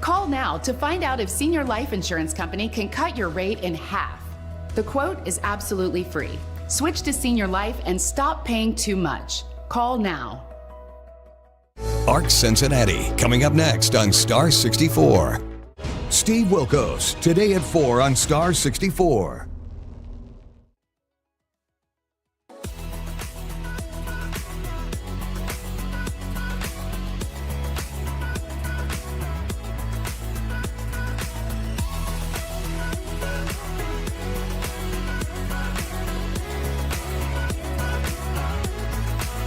Call now to find out if Senior Life Insurance Company can cut your rate in half. The quote is absolutely free. Switch to Senior Life and stop paying too much. Call now. Arc Cincinnati, coming up next on Star 64. Steve Wilkos, today at 4 on Star 64.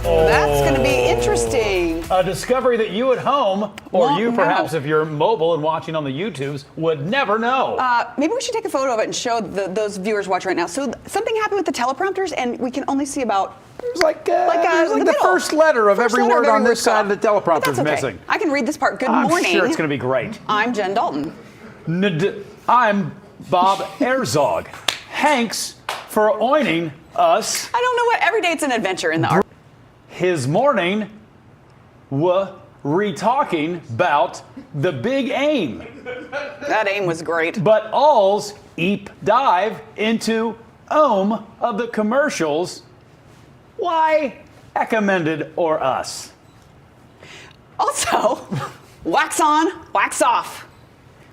That's going to be interesting. A discovery that you at home, or you perhaps if you're mobile and watching on the YouTubes, would never know. Maybe we should take a photo of it and show those viewers watching right now. So something happened with the teleprompters, and we can only see about... It was like the first letter of every word on this side of the teleprompter's missing. I can read this part. Good morning. I'm sure it's going to be great. I'm Jen Dalton. I'm Bob Herzog. Thanks for joining us. I don't know what. Every day it's an adventure in the art. His morning, re-talking about the big aim. That aim was great. But all's deep dive into of the commercials. Why recommended or us? Also, wax on, wax off.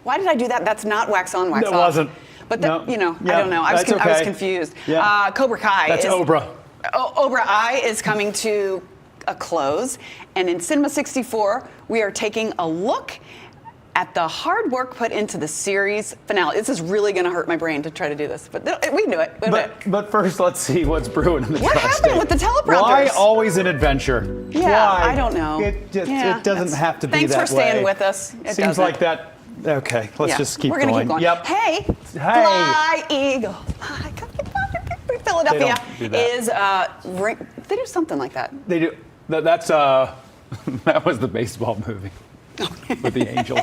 Why did I do that? That's not wax on, wax off. That wasn't. But no. I don't know. I was confused. Yeah. Cobra Kai. That's Oprah. Obra I is coming to a close, and in Cinema 64, we are taking a look at the hard work put into the series finale. This is really going to hurt my brain to try to do this, but we can do it. But first, let's see what's brewing in the What happened with the teleprompters? Why always an adventure? Yeah, Why? I don't know. It doesn't have to be that way. Thanks for staying with us. It seems like that. Okay, let's just keep going. We're going to keep going. Yep. Hey, fly, eagle. Philadelphia is they do something like that. They do. That's that was the baseball movie with the Angels.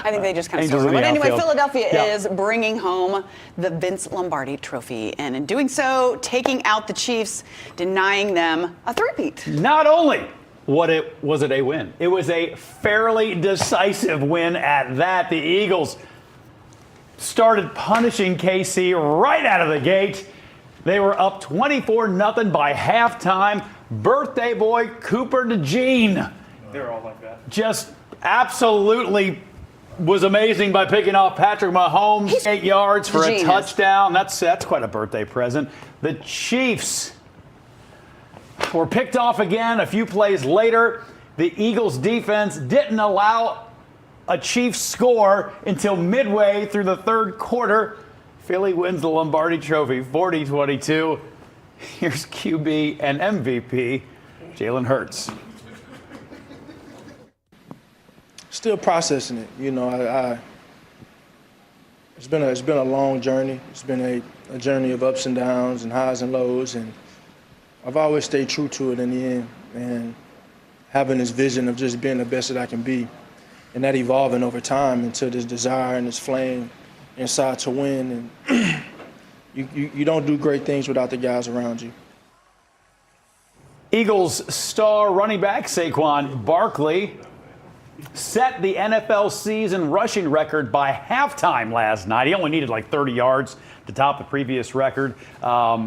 I think they just kind of Angels started. But anyway, outfield. Philadelphia is bringing home the Vince Lombardi Trophy, and in doing so, taking out the Chiefs, denying them a three-peat. Not only was it a win, it was a fairly decisive win at that. The Eagles started punishing KC right out of the gate. They were up 24-0 by halftime. Birthday boy Cooper DeJean. They're all like that. Just absolutely was amazing by picking off Patrick Mahomes. 8 yards for a touchdown. That's quite a birthday present. The Chiefs were picked off again a few plays later. The Eagles defense didn't allow a Chiefs score until midway through the third quarter. Philly wins the Lombardi Trophy 40-22. Here's QB and MVP Jalen Hurts. Still processing it. You know, it's been a long journey. It's been a journey of ups and downs and highs and lows, and I've always stayed true to it in the end, and having this vision of just being the best that I can be, and that evolving over time into this desire and this flame inside to win. And you don't do great things without the guys around you. Eagles star running back Saquon Barkley set the NFL season rushing record by halftime last night. He only needed like 30 yards to top the previous record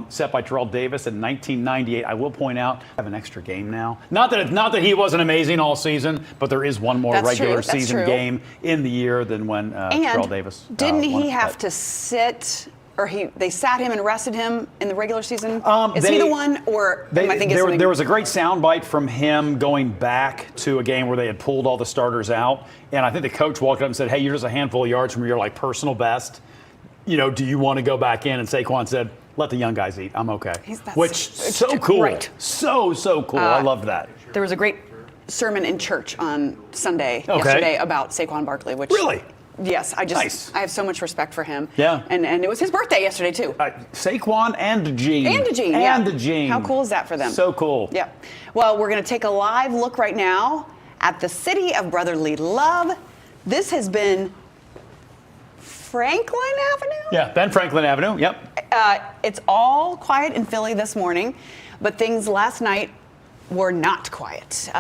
set by Terrell Davis in 1998. I will point out, I have an extra game now. Not that he wasn't amazing all season, but there is one more regular season game in the year than when Terrell Davis didn't he have to sit? Or they sat him and rested him in the regular season? Is he the one, or am I thinking something? There was a great soundbite from him going back to a game where they had pulled all the starters out, and I think the coach walked up and said, "Hey, you're just a handful of yards from your like personal best. You know, do you want to go back in?" And Saquon said, "Let the young guys eat. I'm okay." So cool. Right. So cool. I loved that. There was a great sermon in church on Sunday yesterday about Saquon Barkley, which really. Yes, I have so much respect for him. Yeah. And it was his birthday yesterday, too. Saquon and DeJean. And DeJean. How cool is that for them? So cool. Yeah. Well, we're going to take a live look right now at the city of brotherly love. This has been Franklin Avenue? Yeah, Ben Franklin Avenue. Yep. It's all quiet in Philly this morning, but things last night were not quiet.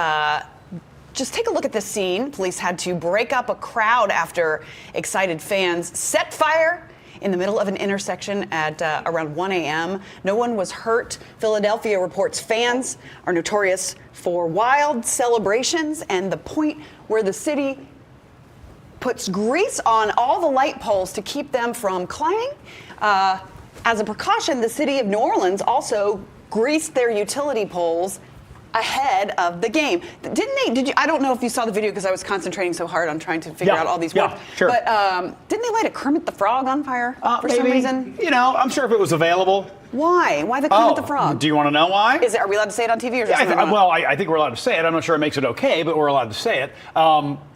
just take a look at this scene. Police had to break up a crowd after excited fans set fire in the middle of an intersection at around 1 a.m. No one was hurt. Philadelphia reports fans are notorious for wild celebrations and the point where the city puts grease on all the light poles to keep them from climbing. As a precaution, the city of New Orleans also greased their utility poles ahead of the game. Did you? I don't know if you saw the video because I was concentrating so hard on trying to figure out all these words. Sure. But didn't they light a Kermit the Frog on fire for some reason? You know, I'm sure if it was available. Why? Why the Kermit the Frog? Do you want to know why? Are we allowed to say it on TV or just I think we're allowed to say it. I'm not sure it makes it okay, but we're allowed to say it.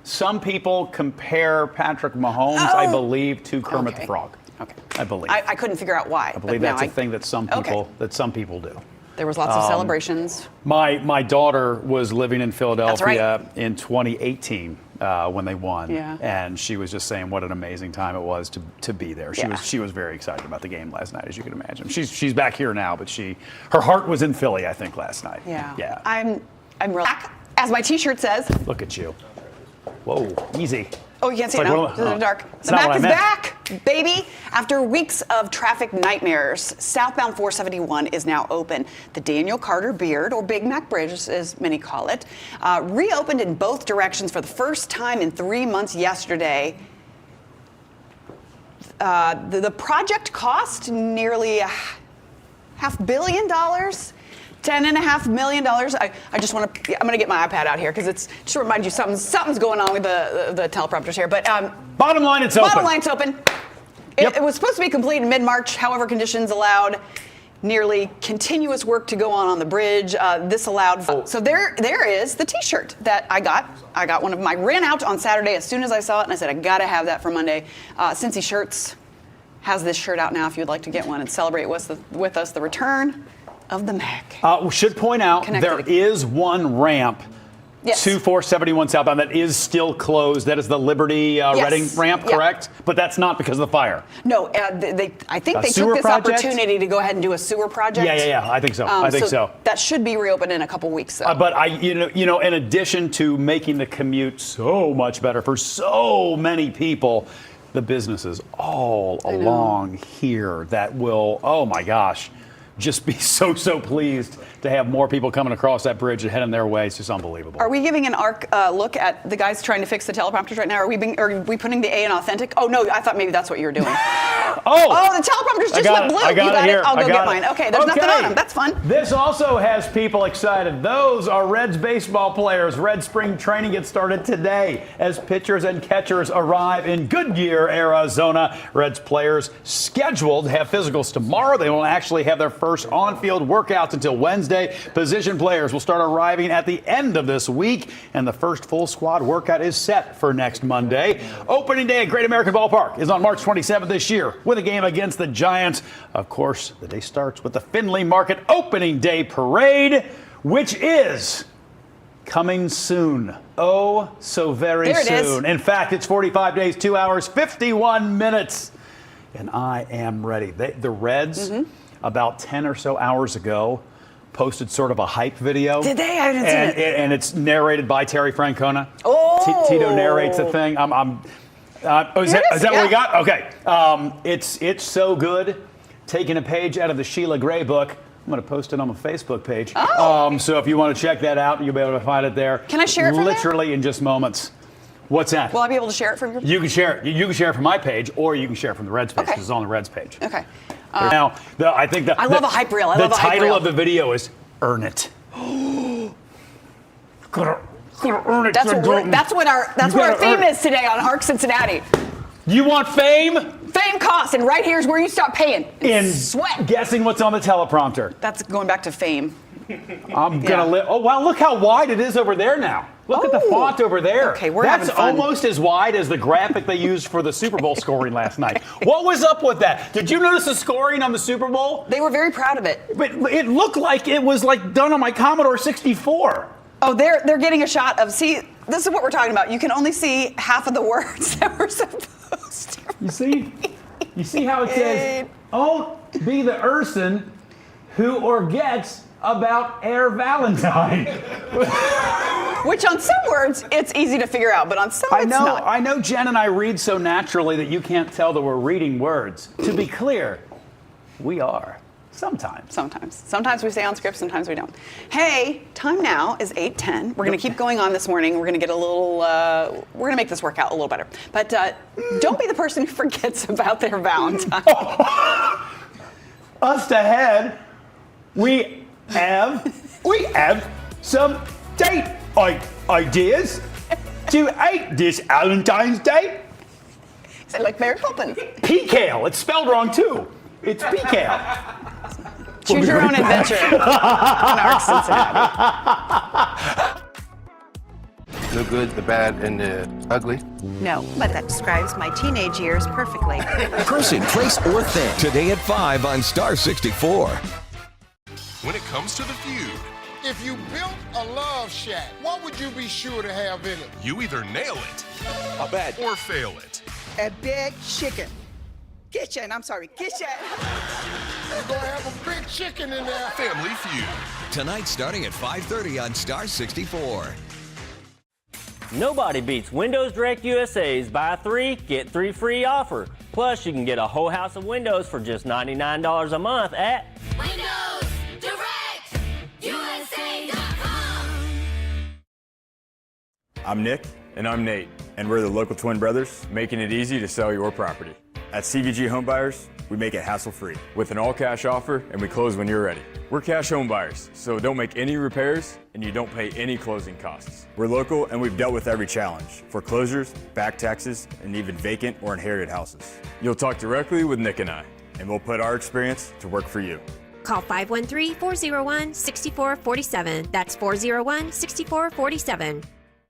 Some people compare Patrick Mahomes, I believe, to Kermit the Frog. Okay. I believe. I couldn't figure out why. I believe that's a thing that some people do. There was lots of celebrations. My daughter was living in Philadelphia That's right. in 2018 when they won, Yeah. and she was just saying what an amazing time it was to be there. She was very excited about the game last night, as you can imagine. She's back here now, but her heart was in Philly, I think, last night. Yeah. I'm real back, as my T-shirt says. Look at you. Whoa, easy. Oh, you can't see It's it like, now. well, It's in the dark. that's The not Mac what I is meant. back, baby. After weeks of traffic nightmares, southbound 471 is now open. The Daniel Carter Beard, or Big Mac Bridge, as many call it, reopened in both directions for the first time in 3 months yesterday. The project cost nearly $500 million. $10.5 million. I just want to. I'm going to get my iPad out here because it's just to remind you something's going on with the teleprompters here. But bottom line, it's open. Bottom line, it's open. It was supposed to be complete in mid-March. However, conditions allowed nearly continuous work to go on the bridge. This allowed. So there is the T-shirt that I got. I got one of my. Ran out on Saturday as soon as I saw it, and I said I got to have that for Monday. Cincy Shirts has this shirt out now. If you'd like to get one and celebrate with us the return of the Mac. We should point out there is one ramp to 471 southbound that is still closed. That is the Liberty Reading ramp, correct? But that's not because of the fire. No, I think they took this opportunity to go ahead and do a sewer project. Yeah, I think so. I think so. That should be reopened in a couple weeks. Though. But in addition to making the commute so much better for so many people, the businesses all along here that will, oh my gosh, just be so pleased to have more people coming across that bridge and heading their way. It's just unbelievable. Are we giving an arc look at the guys trying to fix the teleprompters right now? Are we putting the A in authentic? Oh, no, I thought maybe that's what you were doing. Oh, the teleprompters just went blue. I got it here. I'll go get mine. Okay, there's nothing on them. That's fun. This also has people excited. Those are Reds baseball players. Red spring training gets started today as pitchers and catchers arrive in Goodyear, Arizona. Reds players scheduled to have physicals tomorrow. They won't actually have their first on-field workouts until Wednesday. Position players will start arriving at the end of this week, and the first full squad workout is set for next Monday. Opening day at Great American Ballpark is on March 27th this year with a game against the Giants. Of course, the day starts with the Findlay Market Opening Day Parade, which is coming soon. Oh, so very soon. In fact, it's 45 days, 2 hours, 51 minutes, and I am ready. The Reds, about 10 or so hours ago, posted sort of a hype video. Did they? I didn't see it. And it's narrated by Terry Francona. Oh. Tito narrates the thing. Is that what we got? Okay. It's so good. Taking a page out of the Sheila Gray book. I'm going to post it on my Facebook page. Oh. So if you want to check that out, you'll be able to find it there. Can I share it from Literally in just moments. What's that? Will I be able to share it from your? You can share it. You can share it from my page, or you can share it from the Reds page. Okay. It's on the Reds page. Okay. Now, I think I love a hype reel. The title of the video is "Earn It." Gotta earn it. That's what our theme is today on Arc Cincinnati. You want fame? Fame costs, and right here's where you stop paying. In sweat. Guessing what's on the teleprompter. That's going back to fame. I'm gonna live. Oh wow! Look how wide it is over there now. Look at the font over there. Okay, we're That's having fun. almost as wide as the graphic they used for the Super Bowl scoring last night. What was up with that? Did you notice the scoring on the Super Bowl? They were very proud of it. But it looked like it was like done on my Commodore 64. Oh, they're getting a shot of. See, this is what we're talking about. You can only see half of the words that we're supposed to. You see how it says, "Oh, be the Urson who forgets about Air Valentine." Which on some words, it's easy to figure out, but on some it's not. I know Jen and I read so naturally that you can't tell that we're reading words. To be clear, we are. Sometimes. Sometimes we stay on script, sometimes we don't. Hey, time now is 8:10. We're going to keep going on this morning. We're going to get a little, we're going to make this work out a little better. But don't be the person who forgets about their Valentine. Us ahead, we have some date ideas to aid this Valentine's Day. Is it like Mary Poppins? Pecale. It's spelled wrong too. It's pecale. Choose your own adventure on Arc Cincinnati. The good, the bad, and the ugly. No, but that describes my teenage years perfectly. Person, place, or thing. Today at 5 on Star 64. When it comes to the feud, if you built a love shack, what would you be sure to have in it? you either nail it I bet. or fail it. A big chicken. Kitchen. You're gonna have a big chicken in there. Family Feud. Tonight starting at 5:30 on Star 64. Nobody beats Windows Direct USA's buy 3, get 3 free offer. Plus, you can get a whole house of windows for just $99 a month at WindowsDirectUSA.com. I'm Nick. And I'm Nate. And we're the local twin brothers making it easy to sell your property. At CVG Homebuyers, we make it hassle-free with an all-cash offer, and we close when you're ready. We're cash home buyers, so don't make any repairs and you don't pay any closing costs. We're local and we've dealt with every challenge: foreclosures, back taxes, and even vacant or inherited houses. You'll talk directly with Nick and I, and we'll put our experience to work for you. Call 513-401-6447. That's 401-6447.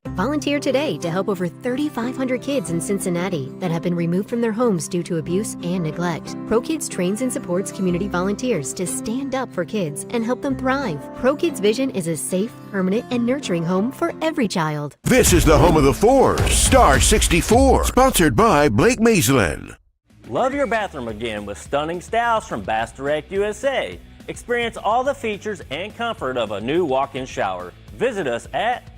Volunteer today to help over 3,500 kids in Cincinnati that have been removed from their homes due to abuse and neglect. ProKids trains and supports community volunteers to stand up for kids and help them thrive. ProKids Vision is a safe, permanent, and nurturing home for every child. This is the home of the fours, Star 64, sponsored by Blake Maislin. Love your bathroom again with stunning styles from Bass Direct USA. Experience all the features and comfort of a new walk-in shower. Visit us at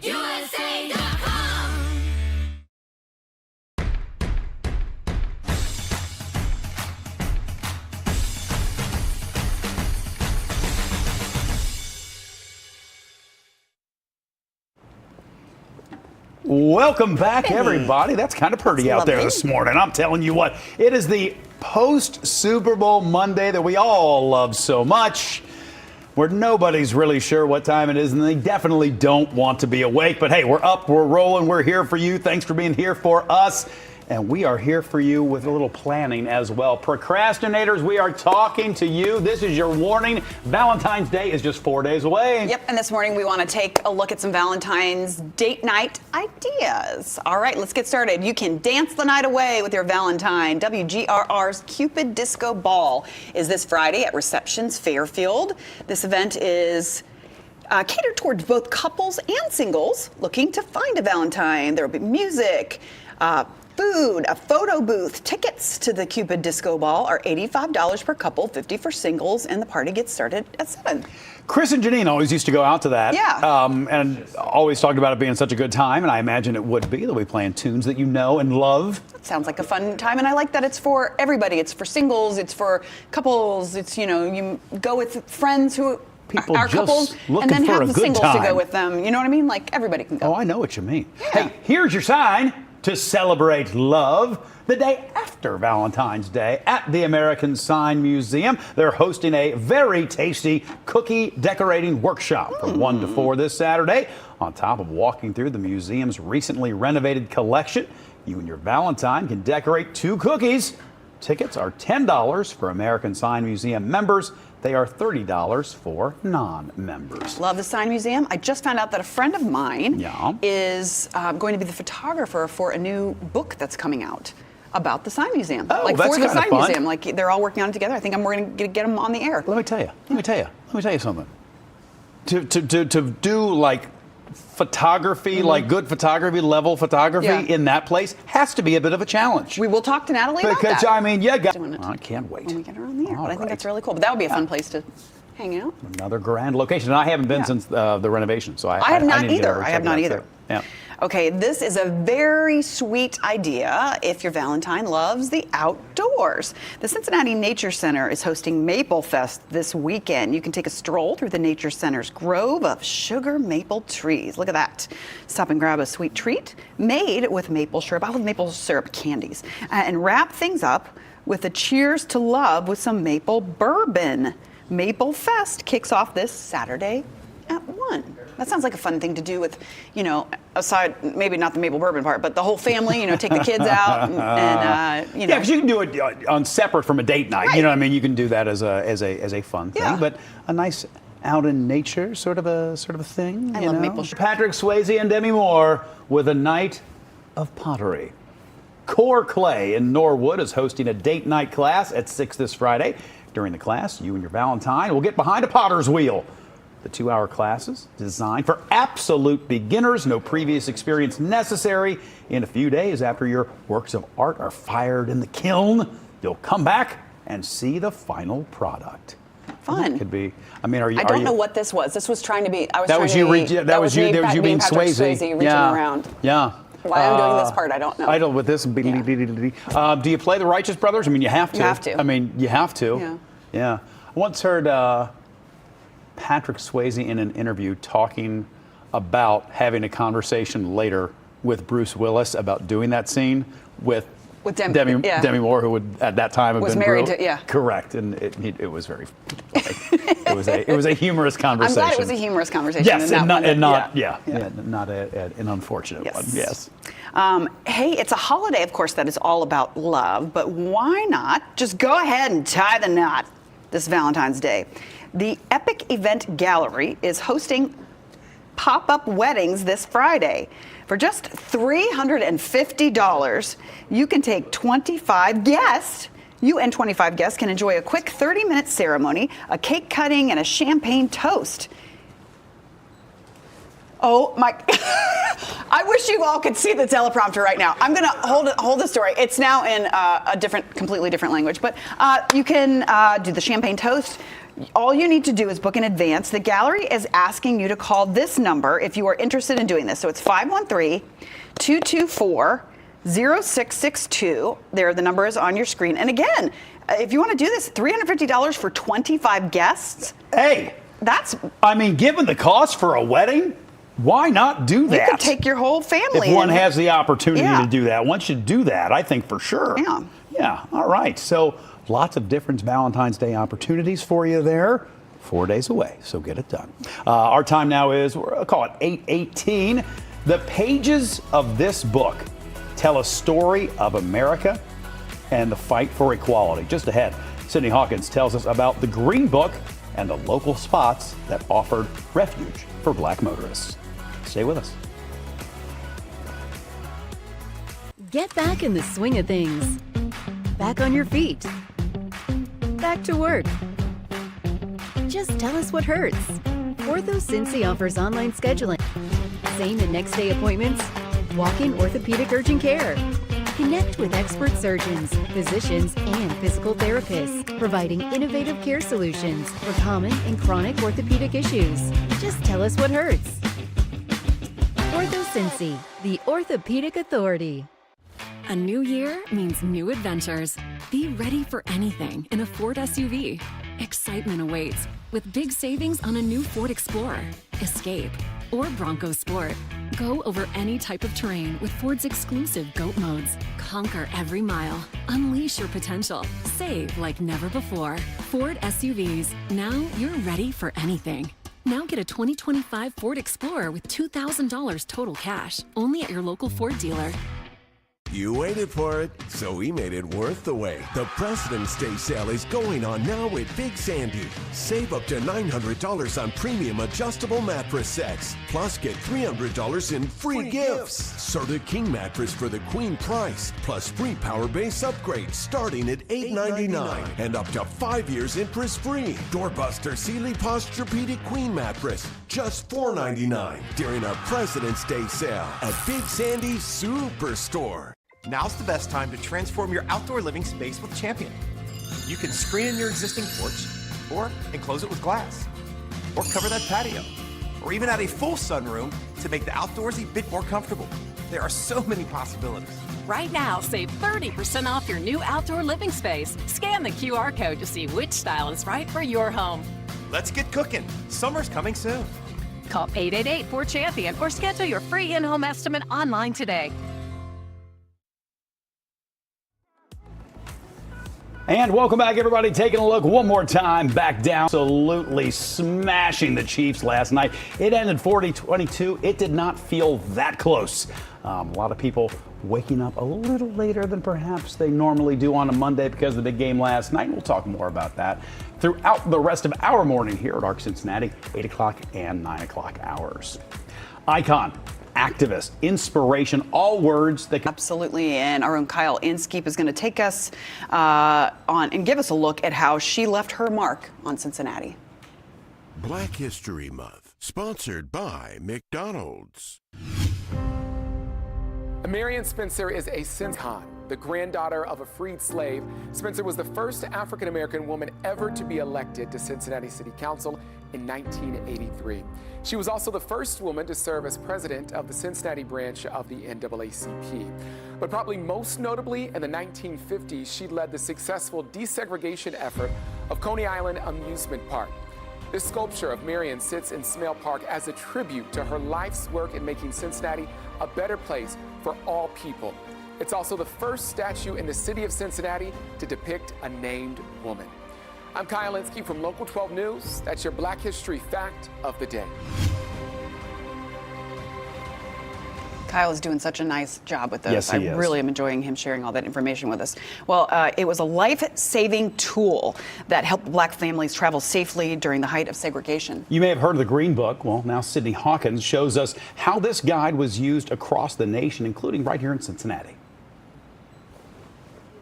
USA.com. Welcome back, everybody. That's kind of pretty out there this morning. I'm telling you what, it is the post-Super Bowl Monday that we all love so much, where nobody's really sure what time it is, and they definitely don't want to be awake. But hey, we're up, we're rolling, we're here for you. Thanks for being here for us. And we are here for you with a little planning as well. Procrastinators, we are talking to you. This is your warning. Valentine's Day is just 4 days away. Yep, and this morning we want to take a look at some Valentine's date night ideas. All right, let's get started. You can dance the night away with your Valentine. WGRR's Cupid Disco Ball is this Friday at Receptions Fairfield. This event is catered towards both couples and singles looking to find a Valentine. There will be music, food, a photo booth. Tickets to the Cupid Disco Ball are $85 per couple, $50 for singles, and the party gets started at 7. Chris and Janine always used to go out to that. Yeah. And always talked about it being such a good time, and I imagine it would be. They'll be playing tunes that you know and love. Sounds like a fun time, and I like that it's for everybody. It's for singles, it's for couples, it's, you know, you go with friends who People are just couples, looking and then for have a the good singles time. to go with them. You know what I mean? Like, everybody can go. Oh, I know what you mean. Yeah. Hey, here's your sign to celebrate love. The day after Valentine's Day at the American Sign Museum, they're hosting a very tasty cookie decorating workshop from 1 to 4 this Saturday. On top of walking through the museum's recently renovated collection, you and your Valentine can decorate 2 cookies. Tickets are $10 for American Sign Museum members. They are $30 for non-members. Love the Sign Museum. I just found out that a friend of mine is going to be the photographer for a new book that's coming out about the Sign Museum. Oh, like that's for the kinda Sign fun. Museum. Like, they're all working on it together. I think I'm going to get them on the air. Let me tell you something. To do like photography, like good photography, level photography in that place has to be a bit of a challenge. We will talk to Natalie about because that. I mean, I can't wait. When we get her on the air. All But I think right. that's really cool. But that would be a fun place to hanging out. Another grand location. And I haven't been since the renovation, so I have not need to get either. over and I have check it not out. either. So, yeah. Okay, this is a very sweet idea if your Valentine loves the outdoors. The Cincinnati Nature Center is hosting Maple Fest this weekend. You can take a stroll through the Nature Center's grove of sugar maple trees. Look at that. Stop and grab a sweet treat made with maple syrup. I love maple syrup candies. And wrap things up with a cheers to love with some maple bourbon. Maple Fest kicks off this Saturday at 1. That sounds like a fun thing to do with, aside, maybe not the maple bourbon part, but the whole family, take the kids out and Yeah, because you can do it on separate from a date night. Right. You know what I mean? You can do that as a fun thing. Yeah. But a nice out in nature sort of a thing. I love maple syrup. Patrick Swayze and Demi Moore with a night of pottery. Core Clay in Norwood is hosting a date night class at 6 this Friday. During the class, you and your Valentine will get behind a potter's wheel. The 2-hour classes designed for absolute beginners, no previous experience necessary. In a few days after your works of art are fired in the kiln, you'll come back and see the final product. Fun. Could be. I mean, I don't know what this was. This was trying to be. I was That trying was to you. be, That was you being Patrick Swayze. reaching Yeah. around. Yeah. Why I'm doing this part, I don't know. I don't with this. Do you play the Righteous Brothers? I mean, you have to. You have to. I mean, you have to. Yeah. Yeah. I once heard Patrick Swayze in an interview talking about having a conversation later with Bruce Willis about doing that scene with Demi Moore, who would at that time have Was been married Bruce. to, yeah. Correct, and it was very funny. it was a humorous conversation. I'm glad it was a humorous conversation. Yes, and not not an unfortunate one. Yes. Hey, it's a holiday, of course, that is all about love, but why not just go ahead and tie the knot this Valentine's Day? The Epic Event Gallery is hosting pop-up weddings this Friday. For just $350, you can take 25 guests. You and 25 guests can enjoy a quick 30-minute ceremony, a cake cutting, and a champagne toast. Oh my! I wish you all could see the teleprompter right now. I'm gonna hold the story. It's now in a completely different language, but you can do the champagne toast. All you need to do is book in advance. The gallery is asking you to call this number if you are interested in doing this. So it's 513-224-0662. There, the number is on your screen. And again, if you want to do this, $350 for 25 guests. Hey, given the cost for a wedding, why not do that? You could take your whole family. If one has the opportunity to do that, one should do that, I think, for sure. Yeah. Yeah, all right. So lots of different Valentine's Day opportunities for you there. 4 days away, so get it done. Our time now is, we'll call it 8:18. The pages of this book tell a story of America and the fight for equality. Just ahead, Sydney Hawkins tells us about the Green Book and the local spots that offered refuge for black motorists. Stay with us. Get back in the swing of things. Back on your feet. Back to work. Just tell us what hurts. OrthoCincy offers online scheduling, same and next day appointments, walk-in orthopedic urgent care. Connect with expert surgeons, physicians, and physical therapists, providing innovative care solutions for common and chronic orthopedic issues. Just tell us what hurts. OrthoCincy, the orthopedic authority. A new year means new adventures. Be ready for anything in a Ford SUV. Excitement awaits with big savings on a new Ford Explorer, Escape, or Bronco Sport. Go over any type of terrain with Ford's exclusive GOAT modes. Conquer every mile. Unleash your potential. Save like never before. Ford SUVs. Now you're ready for anything. Now get a 2025 Ford Explorer with $2,000 total cash. Only at your local Ford dealer. You waited for it, so we made it worth the wait. The President's Day sale is going on now at Big Sandy. Save up to $900 on premium adjustable mattress sets. Plus, get $300 in free gifts. Serta King mattress for the queen price. Plus free power base upgrade starting at $899 and up to 5 years interest free. Doorbuster Sealy Posturepedic Queen mattress, just $499 during our President's Day sale at Big Sandy Superstore. Now's the best time to transform your outdoor living space with Champion. You can screen in your existing porch, or enclose it with glass, or cover that patio, or even add a full sunroom to make the outdoors a bit more comfortable. There are so many possibilities. Right now, save 30% off your new outdoor living space. Scan the QR code to see which style is right for your home. Let's get cooking. Summer's coming soon. Call 888-4CHAMPION or schedule your free in-home estimate online today. And welcome back, everybody. Taking a look one more time back down. Absolutely smashing the Chiefs last night. It ended 40-22. It did not feel that close. A lot of people waking up a little later than perhaps they normally do on a Monday because of the big game last night. We'll talk more about that throughout the rest of our morning here at ARC Cincinnati, 8 o'clock and 9 o'clock hours. Icon, activist, inspiration, all words that can... Absolutely, and our own Kyle Inskeep is going to take us on and give us a look at how she left her mark on Cincinnati. Black History Month, sponsored by McDonald's. Marion Spencer is a Cincinnati, the granddaughter of a freed slave. Spencer was the first African-American woman ever to be elected to Cincinnati City Council in 1983. She was also the first woman to serve as president of the Cincinnati branch of the NAACP. But probably most notably, in the 1950s, she led the successful desegregation effort of Coney Island Amusement Park. This sculpture of Marion sits in Smale Park as a tribute to her life's work in making Cincinnati a better place for all people. It's also the first statue in the city of Cincinnati to depict a named woman. I'm Kyle Inskeep from Local 12 News. That's your Black History Fact of the Day. Kyle is doing such a nice job with those. Yes, he is. I really am enjoying him sharing all that information with us. Well, it was a life-saving tool that helped Black families travel safely during the height of segregation. You may have heard of the Green Book. Well, now Sydney Hawkins shows us how this guide was used across the nation, including right here in Cincinnati.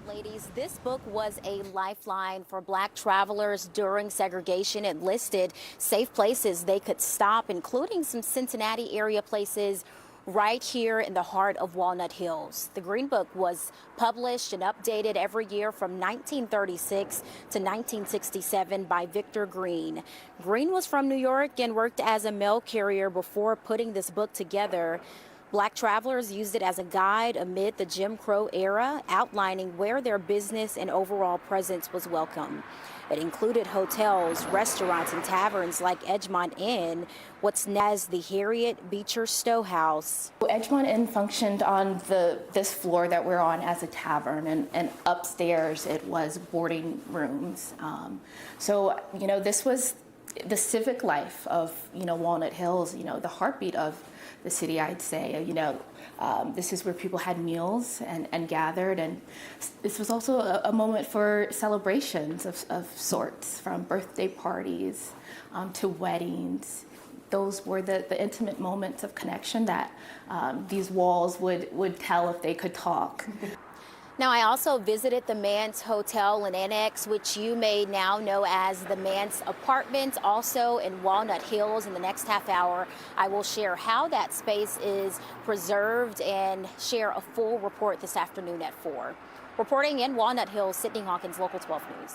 Ladies, this book was a lifeline for Black travelers during segregation. It listed safe places they could stop, including some Cincinnati area places right here in the heart of Walnut Hills. The Green Book was published and updated every year from 1936 to 1967 by Victor Green. Green was from New York and worked as a mail carrier before putting this book together. Black travelers used it as a guide amid the Jim Crow era, outlining where their business and overall presence was welcome. It included hotels, restaurants, and taverns like Edgemont Inn, what's known as the Harriet Beecher Stowe House. Edgemont Inn functioned on this floor that we're on as a tavern, and upstairs it was boarding rooms. So, this was the civic life of, Walnut Hills, the heartbeat of the city, I'd say. This is where people had meals and gathered, and this was also a moment for celebrations of sorts, from birthday parties to weddings. Those were the intimate moments of connection that these walls would tell if they could talk. Now, I also visited the Manse Hotel and Annex, which you may now know as the Manse Apartments, also in Walnut Hills. In the next half hour, I will share how that space is preserved and share a full report this afternoon at 4. Reporting in Walnut Hills, Sydney Hawkins, Local 12 News.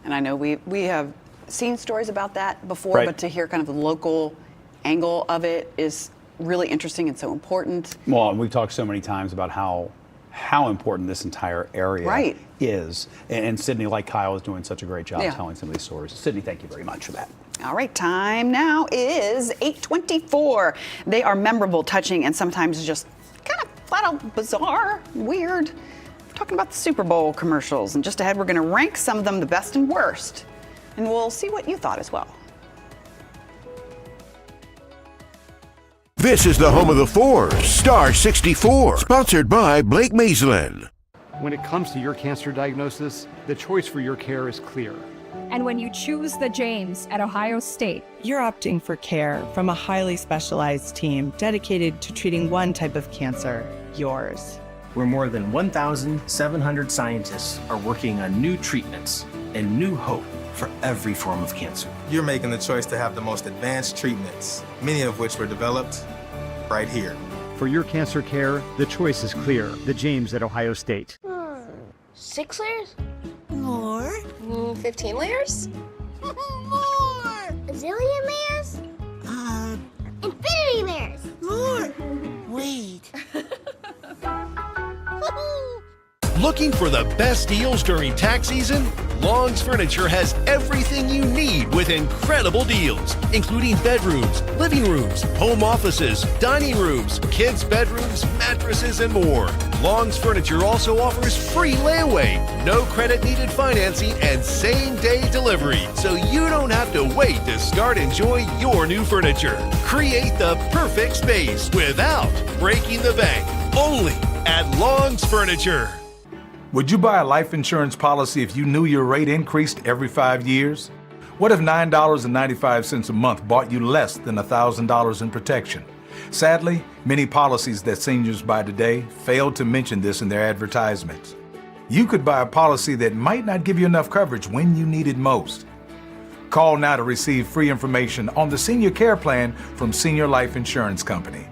And I know we have seen stories about that before, Right. but to hear kind of the local angle of it is really interesting and so important. Well, and we've talked so many times about how important this entire area is. And Sydney, like Kyle, is doing such a great job telling some of these stories. Sydney, thank you very much for that. All right, time now is 8:24. They are memorable, touching, and sometimes just kind of flat out bizarre, weird. We're talking about the Super Bowl commercials, and just ahead we're going to rank some of them the best and worst. And we'll see what you thought as well. This is the home of the fours, Star 64, sponsored by Blake Maislin. When it comes to your cancer diagnosis, the choice for your care is clear. And when you choose the James at Ohio State, you're opting for care from a highly specialized team dedicated to treating one type of cancer, yours. Where more than 1,700 scientists are working on new treatments and new hope for every form of cancer. You're making the choice to have the most advanced treatments, many of which were developed right here. For your cancer care, the choice is clear. The James at Ohio State. 6 layers? More. 15 layers? More! A zillion bears? Infinity bears! More! Wait. Looking for the best deals during tax season? Long's Furniture has everything you need with incredible deals, including bedrooms, living rooms, home offices, dining rooms, kids' bedrooms, mattresses, and more. Long's Furniture also offers free layaway, no credit needed financing, and same-day delivery, so you don't have to wait to start enjoying your new furniture. Create the perfect space without breaking the bank. Only at Long's Furniture. Would you buy a life insurance policy if you knew your rate increased every 5 years? What if $9.95 a month bought you less than $1,000 in protection? Sadly, many policies that seniors buy today fail to mention this in their advertisements. You could buy a policy that might not give you enough coverage when you need it most. Call now to receive free information on the Senior Care Plan from Senior Life Insurance Company.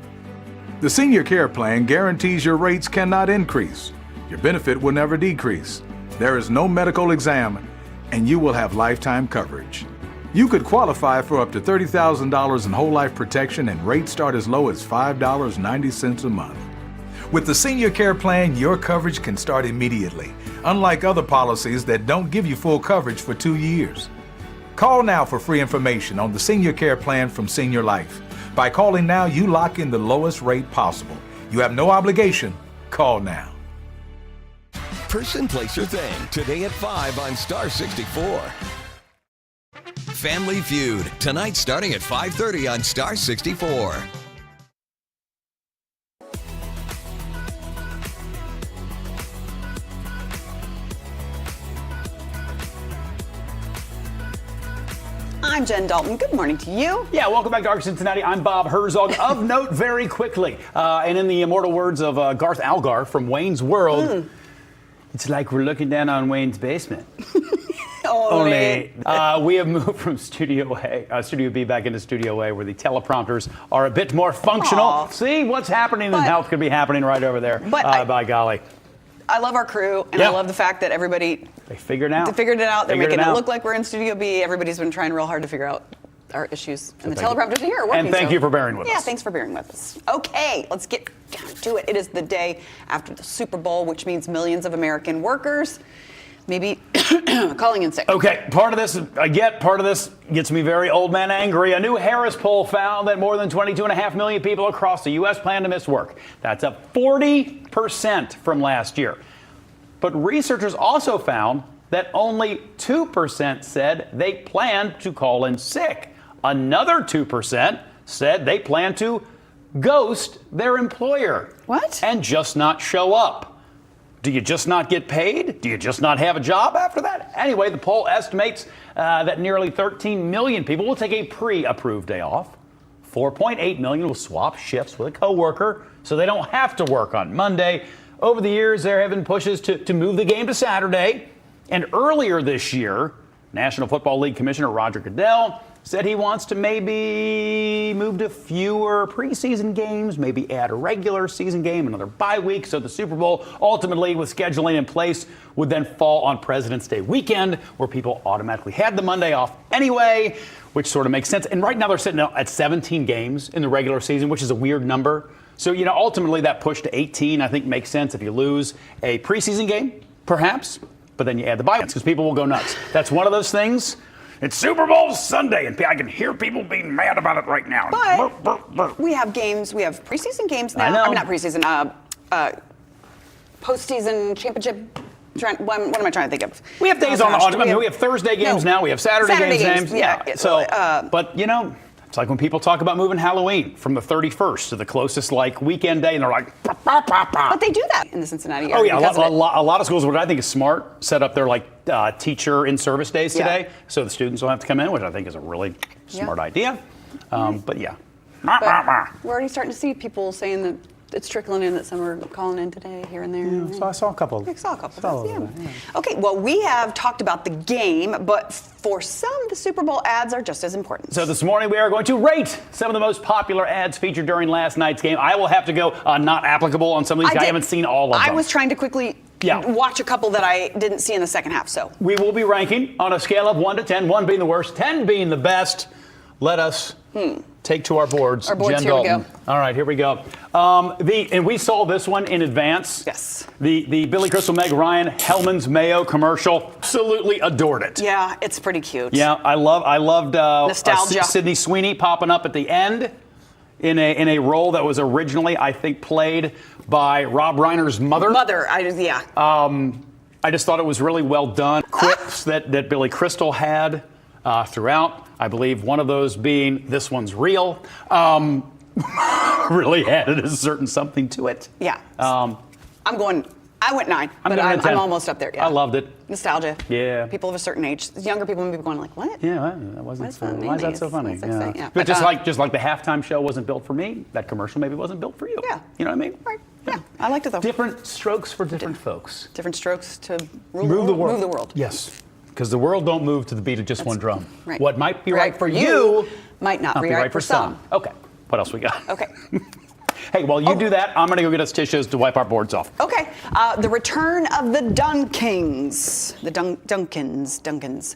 The Senior Care Plan guarantees your rates cannot increase. Your benefit will never decrease. There is no medical exam, and you will have lifetime coverage. You could qualify for up to $30,000 in whole life protection, and rates start as low as $5.90 a month. With the Senior Care Plan, your coverage can start immediately, unlike other policies that don't give you full coverage for 2 years. Call now for free information on the Senior Care Plan from Senior Life. By calling now, you lock in the lowest rate possible. You have no obligation. Call now. Person, Place, or Thing, today at 5 on Star 64. Family Feud, tonight starting at 5:30 on Star 64. I'm Jen Dalton. Good morning to you. Yeah, welcome back to Arc Cincinnati. I'm Bob Herzog. Of note, very quickly, and in the immortal words of Garth Algar from Wayne's World, it's like we're looking down on Wayne's basement. Only we have moved from Studio B back into Studio A, where the teleprompters are a bit more functional. Aww. See, what's happening in health could be happening right over there. By golly. I love our crew, and I love the fact that everybody... They figured it out. They figured it out. They're making it look like we're in Studio B. Everybody's been trying real hard to figure out our issues. And the teleprompters are here working. And thank you for bearing with us. Yeah, thanks for bearing with us. Okay, let's get down to it. It is the day after the Super Bowl, which means millions of American workers maybe calling in sick. Okay, part of this gets me very old man angry. A new Harris poll found that more than 22.5 million people across the U.S. plan to miss work. That's up 40% from last year. But researchers also found that only 2% said they planned to call in sick. Another 2% said they plan to ghost their employer. What? And just not show up. Do you just not get paid? Do you just not have a job after that? Anyway, the poll estimates that nearly 13 million people will take a pre-approved day off. 4.8 million will swap shifts with a coworker so they don't have to work on Monday. Over the years, there have been pushes to move the game to Saturday. And earlier this year, National Football League Commissioner Roger Goodell said he wants to maybe move to fewer preseason games, maybe add a regular season game, another bye week. So the Super Bowl, ultimately with scheduling in place, would then fall on President's Day weekend, where people automatically had the Monday off anyway, which sort of makes sense. And right now they're sitting at 17 games in the regular season, which is a weird number. So, ultimately that push to 18, I think, makes sense if you lose a preseason game, perhaps, but then you add the bye weeks because people will go nuts. That's one of those things. It's Super Bowl Sunday, and I can hear people being mad about it right now. But we have games. We have preseason games now. I know. I mean, not preseason. Postseason championship. What am I trying to think of? We have days we have Thursday games now. We have Saturday games. Yeah. So, but it's like when people talk about moving Halloween from the 31st to the closest weekend day, and they're like, bah, bah, bah, bah. But they do that in the Cincinnati area. Oh yeah, a lot of schools, what I think is smart, set up their teacher in service days today, so the students don't have to come in, which I think is a really smart idea. But yeah, but we're already starting to see people saying that it's trickling in that some are calling in today, here and there. Yeah, so I saw a couple. Okay, well, we have talked about the game, but for some, the Super Bowl ads are just as important. So this morning we are going to rate some of the most popular ads featured during last night's game. I will have to go not applicable on some of these. I haven't seen all of them. I was trying to quickly watch a couple that I didn't see in the second half. So we will be ranking on a scale of 1 to 10, 1 being the worst, 10 being the best. Let us take to our boards. Our boards, Jen here we Dalton. go. All right, here we go. And we saw this one in advance. Yes. The Billy Crystal, Meg Ryan, Hellman's Mayo commercial. Absolutely adored it. Yeah, it's pretty cute. Yeah, I loved Nostalgia. Sydney Sweeney popping up at the end in a role that was originally, I think, played by Rob Reiner's mother. I just thought it was really well done. Quips that Billy Crystal had throughout. I believe one of those being "This one's real." Really added a certain something to it. Yeah. I went 9, but I'm almost up there. Yeah. I loved it. Nostalgia. Yeah. People of a certain age, younger people may be going like, "What?" Yeah, that wasn't so. Why is that so funny? Yeah. But just like the halftime show wasn't built for me, that commercial maybe wasn't built for you. Yeah. You know what I mean? Right. Yeah. I liked it though. Different strokes for different folks. Different strokes to rule Move the world. Move the world. Yes. Because the world don't move to the beat of just one drum. Right. What might be right for you might not be right for some. Okay. What else we got? Okay. Hey, while you do that, I'm going to go get us tissues to wipe our boards off. Okay. The return of the Dunkings. The Duncans.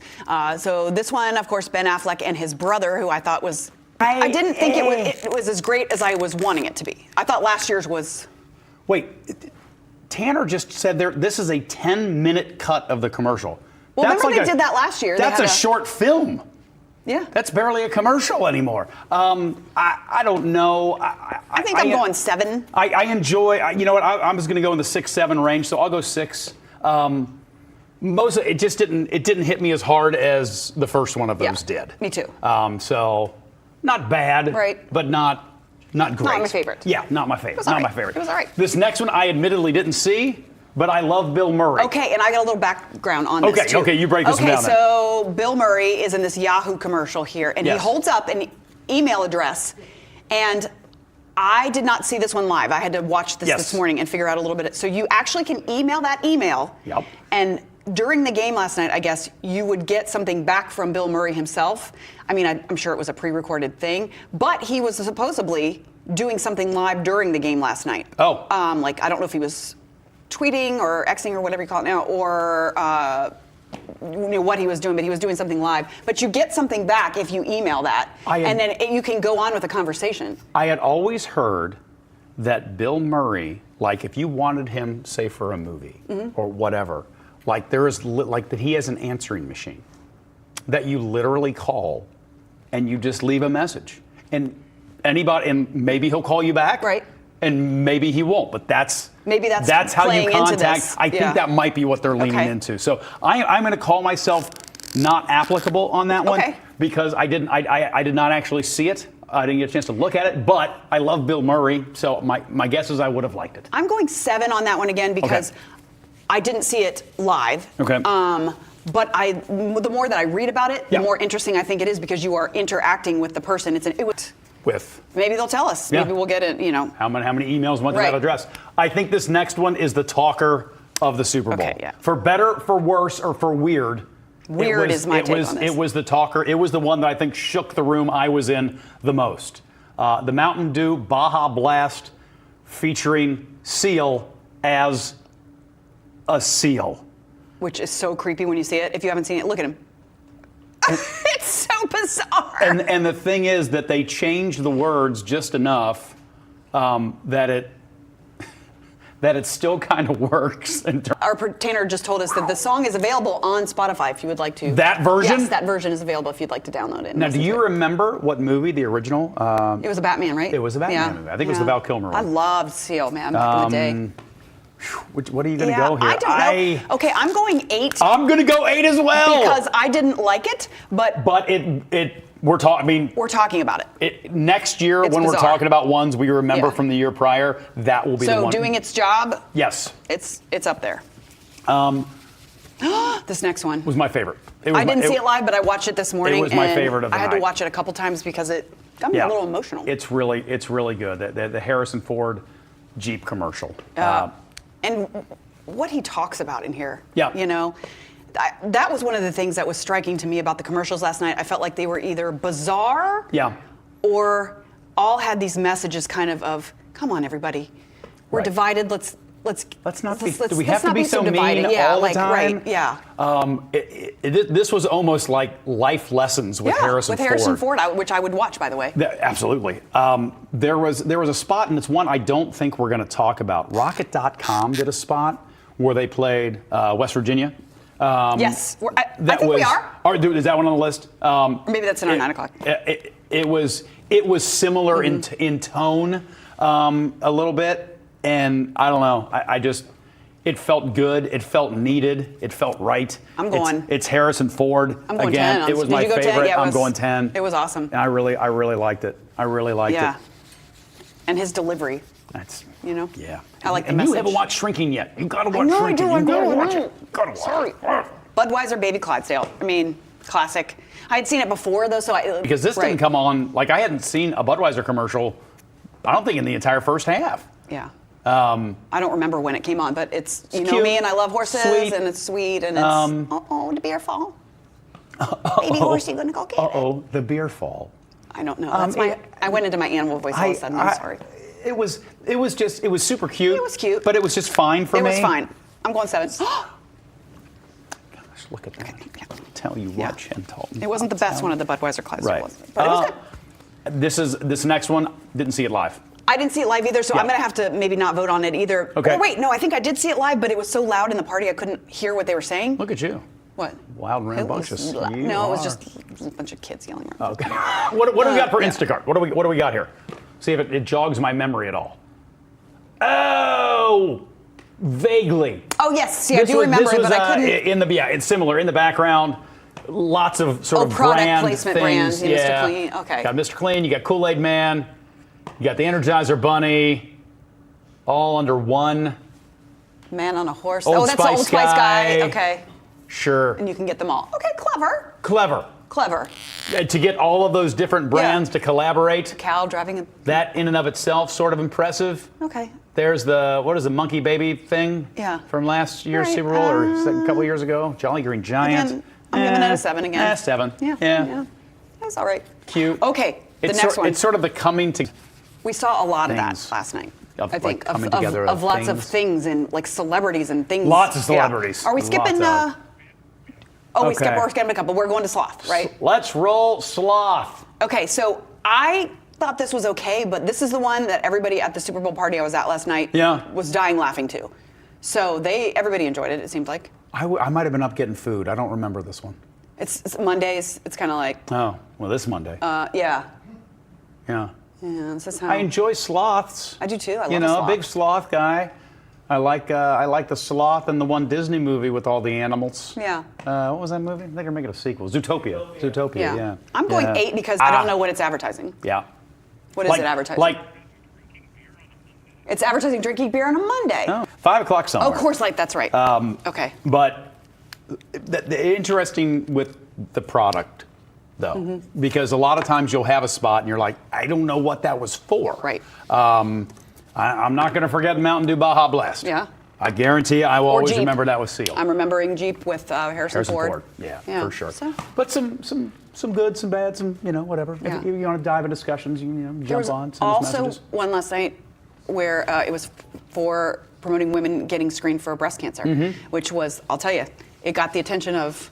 So this one, of course, Ben Affleck and his brother, who I thought was... I didn't think it was as great as I was wanting it to be. I thought last year's was... Wait, Tanner just said this is a 10-minute cut of the commercial. Well, remember they did that last year. That's a short film. Yeah. That's barely a commercial anymore. I don't know. I think I'm going 7. I enjoy, you know what, I'm just going to go in the 6-7 range, so I'll go 6. Most of it just didn't hit me as hard as the first one of those did. Me too. So not bad, but not great. Not my favorite. Yeah, not my favorite. Not my favorite. It was all right. This next one I admittedly didn't see, but I love Bill Murray. Okay, and I got a little background on this too. Okay, you break this down then. Okay, so Bill Murray is in this Yahoo commercial here, and he holds up an email address, and I did not see this one live. I had to watch this morning and figure out a little bit. So you actually can email that email, and during the game last night, I guess, you would get something back from Bill Murray himself. I mean, I'm sure it was a pre-recorded thing, but he was supposedly doing something live during the game last night. Oh. Like, I don't know if he was tweeting or Xing or whatever you call it now, or what he was doing, but he was doing something live. But you get something back if you email that, and then you can go on with a conversation. I had always heard that Bill Murray, like if you wanted him, say for a movie or whatever, like there is like that he has an answering machine that you literally call and you just leave a message, and maybe he'll call you back, right? And maybe he won't, but that's how you contact. I think that might be what they're leaning into. So I'm going to call myself not applicable on that one because I did not actually see it. I didn't get a chance to look at it, but I love Bill Murray, so my guess is I would have liked it. I'm going 7 on that one again because I didn't see it live. Okay. But the more that I read about it, the more interesting I think it is because you are interacting with the person. Maybe they'll tell us. Maybe we'll get it, How many emails went to that address? I think this next one is the talker of the Super Bowl. For better, for worse, or for weird. Weird is my take on this. It was the talker. It was the one that I think shook the room I was in the most. The Mountain Dew Baja Blast featuring Seal as a seal. Which is so creepy when you see it. If you haven't seen it, look at him. It's so bizarre. And the thing is that they changed the words just enough that it still kind of works. Our Tanner just told us that the song is available on Spotify if you would like to. That version? Yes, that version is available if you'd like to download it. Now, do you remember what movie the original? It was a Batman, right? It was a Batman movie. I think it was the Val Kilmer one. I loved Seal, man, back in the day. What are you going to go here? I don't know. Okay, I'm going 8. I'm going to go 8 as well. Because I didn't like it, but we're talking about it. Next year, when we're talking about ones we remember from the year prior, that will be the one. So doing its job? Yes. It's up there. This next one was my favorite. I didn't see it live, but I watched it this morning. It was my favorite of the night. I had to watch it a couple times because it got me a little emotional. It's really good. The Harrison Ford Jeep commercial. And what he talks about in here. Yeah. That was one of the things that was striking to me about the commercials last night. I felt like they were either bizarre or all had these messages kind of come on, everybody. We're divided. let's not let's- be. Do we let's have to not be so mean divided. Yeah, all the like, time? Right, yeah. This was almost like life lessons with Harrison Ford. With Harrison Ford, which I would watch, by the way. Absolutely. There was a spot, and it's one I don't think we're going to talk about. Rocket.com did a spot where they played West Virginia. Yes, I think we are. Is that one on the list? Maybe that's in our 9 o'clock. It was similar in tone a little bit, and I don't know. I just it felt good. It felt needed. It felt right. I'm going. It's Harrison Ford. I'm going again. 10. It was Did my you go 10? favorite. Yeah, I'm going 10. It was awesome. And I really liked it. I really liked it. And his delivery. That's Yeah. I like the and message. you haven't watched Shrinking yet. You got to watch I know Shrinking. I do. You got to I watch do. it. Got to watch Sorry. it. Budweiser Baby Clydesdale. I mean, classic. I had seen it before though, so because this didn't come on. Like I hadn't seen a Budweiser commercial. I don't think in the entire first half. Yeah. I don't remember when it came on, but it's you know cute, me and I love horses sweet. and it's sweet and it's the beer fall. Baby horse, you gonna go get it? The beer fall. I don't know. That's I went into my animal voice all of a sudden. I'm sorry. It was super cute. It was cute, but it was just fine for me. It was fine. I'm going 7. Gosh, look at that. Tell you what, Chantal. It wasn't the best one of the Budweiser Clydesdale, Right. was it? But it was good. This next one, didn't see it live. I didn't see it live either, so I'm going to have to maybe not vote on it either. Okay. Oh, wait, no, I think I did see it live, but it was so loud in the party I couldn't hear what they were saying. Look at you. What? Wild and rambunctious. No, it was just a bunch of kids yelling around. Okay. What do we got for Instacart? What do we got here? See if it jogs my memory at all. Oh, vaguely. Oh yes, see, I do remember it, but I couldn't. It's similar in the background. Lots of sort of product brand placement things. brand, Mr. Clean. Okay. You got Mr. Clean. You got Kool-Aid Man. You got the Energizer Bunny. All under one. Man on a horse. Old that's the Old Spice guy. Okay. Sure. And you can get them all. Okay, clever. Clever. To get all of those different brands to collaborate. Cow driving a. That in and of itself, sort of impressive. Okay. There's the monkey baby thing? Yeah. From last year's Right, Super Bowl or a couple of years ago. Jolly Green Giant. Again, I'm giving it a 7 again. 7. Yeah. That's all right. Cute. Okay. The next one. It's sort of the coming together. We saw a lot of that last night. Of, I think like, coming of together lots of things and like celebrities and things. Lots of celebrities. Are we skipping? Lots of. We skipped. We're skipping a couple. We're going to Sloth, right? Let's roll Sloth. Okay, so I thought this was okay, but this is the one that everybody at the Super Bowl party I was at last night was dying laughing to. So everybody enjoyed it. It seemed like. I might have been up getting food. I don't remember this one. It's Mondays. It's kind of like. Oh well, this Monday. Yeah. Yeah. Yeah, this is how. I enjoy sloths. I do too. I love a sloth. big sloth guy. I like the sloth in the one Disney movie with all the animals. Yeah. What was that movie? I think they're making a sequel. Zootopia. Yeah. I'm going 8 because I don't know what it's advertising. Yeah. What is it advertising? It's advertising drinking beer on a Monday. Oh, 5 o'clock somewhere. Oh, Coors Light. That's right. Okay. But the interesting with the product, though, because a lot of times you'll have a spot and you're like, I don't know what that was for. Right. I'm not going to forget Mountain Dew Baja Blast. Yeah. I guarantee I will always Jeep. remember that was sealed. I'm remembering Jeep with Harrison Ford. Yeah, Yeah, for sure. so- But some good, some bad, some whatever. Yeah. If you want to dive in discussions, you can There jump was on. Send us also messages. one last night where it was for promoting women getting screened for breast cancer, which was, I'll tell you, it got the attention of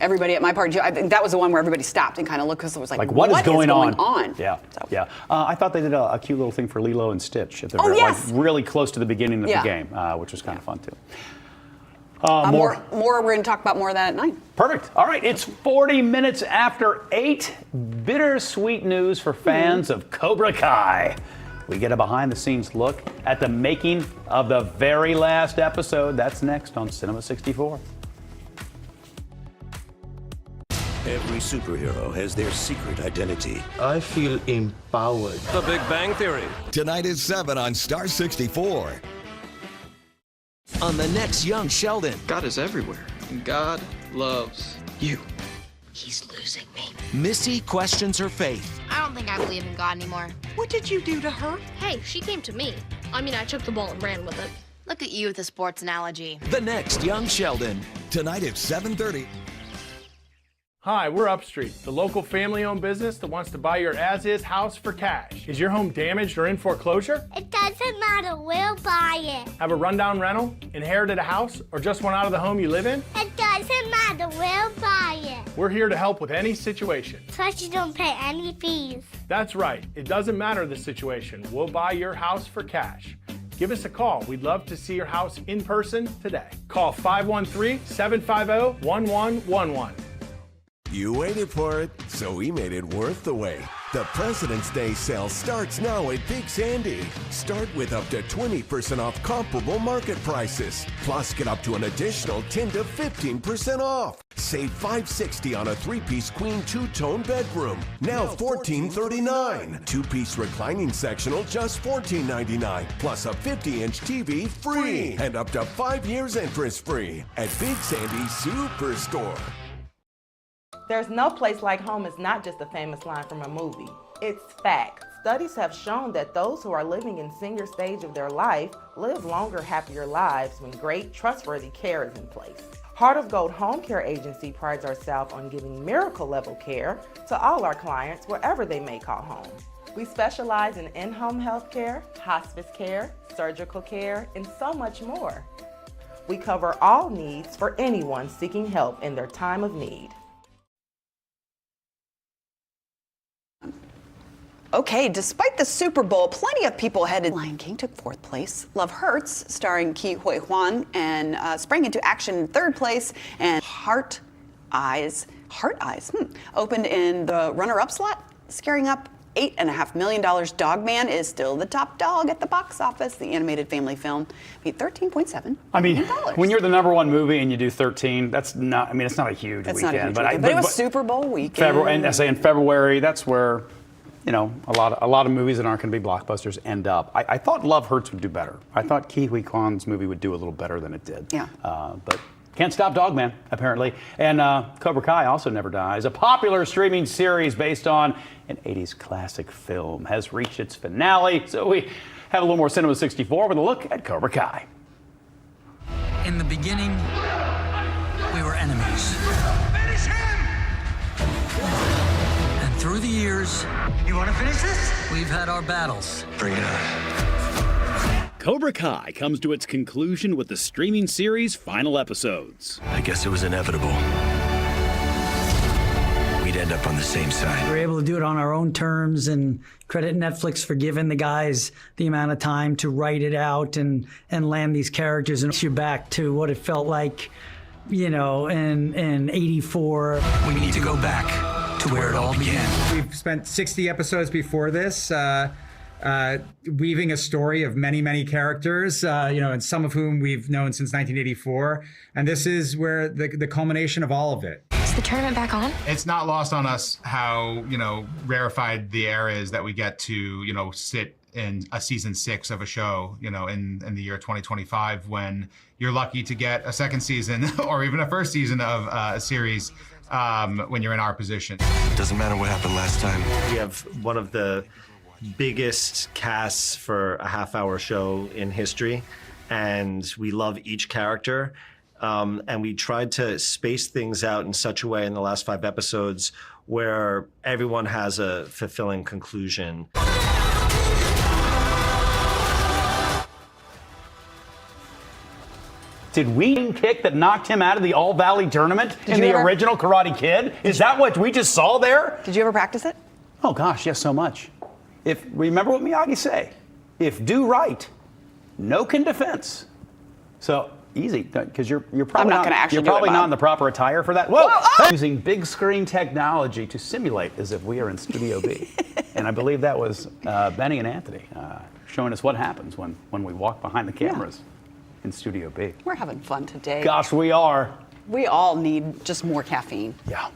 everybody at my party. I think that was the one where everybody stopped and kind of looked because it was like what is going on? Yeah. Yeah. I thought they did a cute little thing for Lilo and Stitch at the yes! like really close to the beginning of Yeah. the game, which was kind of fun too. More. We're going to talk about more of that at 9. Perfect. All right, it's 40 minutes after 8. Bittersweet news for fans of Cobra Kai. We get a behind-the-scenes look at the making of the very last episode. That's next on Cinema 64. Every superhero has their secret identity. I feel empowered. The Big Bang Theory. Tonight is 7 on Star 64. On the next Young Sheldon. God is everywhere, and God loves you. He's losing me. Missy questions her faith. I don't think I believe in God anymore. What did you do to her? Hey, she came to me. I mean, I took the ball and ran with it. Look at you with a sports analogy. The next Young Sheldon. Tonight at 7:30. Hi, we're Upstreet, the local family-owned business that wants to buy your as-is house for cash. Is your home damaged or in foreclosure? It doesn't matter, we'll buy it. Have a rundown rental, inherited a house, or just want out of the home you live in? It doesn't matter, we'll buy it. We're here to help with any situation. Plus you don't pay any fees. That's right, it doesn't matter the situation. We'll buy your house for cash. Give us a call. We'd love to see your house in person today. Call 513-750-1111. You waited for it, so we made it worth the wait. The President's Day sale starts now at Big Sandy. Start with up to 20% off comparable market prices. Plus, get up to an additional 10 to 15% off. Save $560 on a 3-piece queen 2-tone bedroom. Now $1439. 2-piece reclining sectional just $14.99. Plus a 50-inch TV free. And up to 5 years interest free at Big Sandy Superstore. There's no place like home is not just a famous line from a movie. It's fact. Studies have shown that those who are living in senior stage of their life live longer, happier lives when great, trustworthy care is in place. Heart of Gold Home Care Agency prides ourselves on giving miracle-level care to all our clients wherever they may call home. We specialize in in-home health care, hospice care, surgical care, and so much more. We cover all needs for anyone seeking help in their time of need. Okay, despite the Super Bowl, plenty of people headed. Lion King took 4th place. Love Hurts, starring Ke Huy Quan, and sprang into action in 3rd place. And Heart Eyes, opened in the runner-up slot, scaring up $8.5 million. Dog Man is still the top dog at the box office. The animated family film made $13.7 million. When you're the #1 movie and you do 13, that's not. I mean, it's not a huge weekend. Not a huge weekend, but it was Super Bowl weekend. February, and I say in February, that's where, you know, a lot of movies that aren't going to be blockbusters end up. I thought Love Hurts would do better. I thought Ke Huy Quan's movie would do a little better than it did. Yeah. But can't stop Dogman, apparently. And Cobra Kai also never dies. A popular streaming series based on an 80s classic film has reached its finale. So we have a little more Cinema 64 with a look at Cobra Kai. In the beginning, we were enemies. Finish him! And through the years, you want to finish this? We've had our battles. Bring it on. Cobra Kai comes to its conclusion with the streaming series' final episodes. I guess it was inevitable. We'd end up on the same side. We were able to do it on our own terms, and credit Netflix for giving the guys the amount of time to write it out and land these characters and you back to what it felt like, you know, in '84. We need to go back to where it all began. We've spent 60 episodes before this, weaving a story of many, many characters, and some of whom we've known since 1984. And this is where the culmination of all of it. Is the tournament back on? It's not lost on us how, rarefied the air is that we get to, sit in a season 6 of a show, in the year 2025, when you're lucky to get a second season or even a first season of a series when you're in our position. It doesn't matter what happened last time. We have one of the biggest casts for a half-hour show in history, and we love each character. And we tried to space things out in such a way in the last 5 episodes where everyone has a fulfilling conclusion. Did we kick that knocked him out of the All Valley tournament in the original Karate Kid? Is that what we just saw there? Did you ever practice it? Oh gosh, yes, so much. Remember what Miyagi say? If do right, no can defense. So easy, because you're probably not in the proper attire for that. Whoa! Using big screen technology to simulate as if we are in Studio B, and I believe that was Benny and Anthony showing us what happens when we walk behind the cameras in Studio B. We're having fun today. Gosh, we are. We all need just more caffeine. Yeah.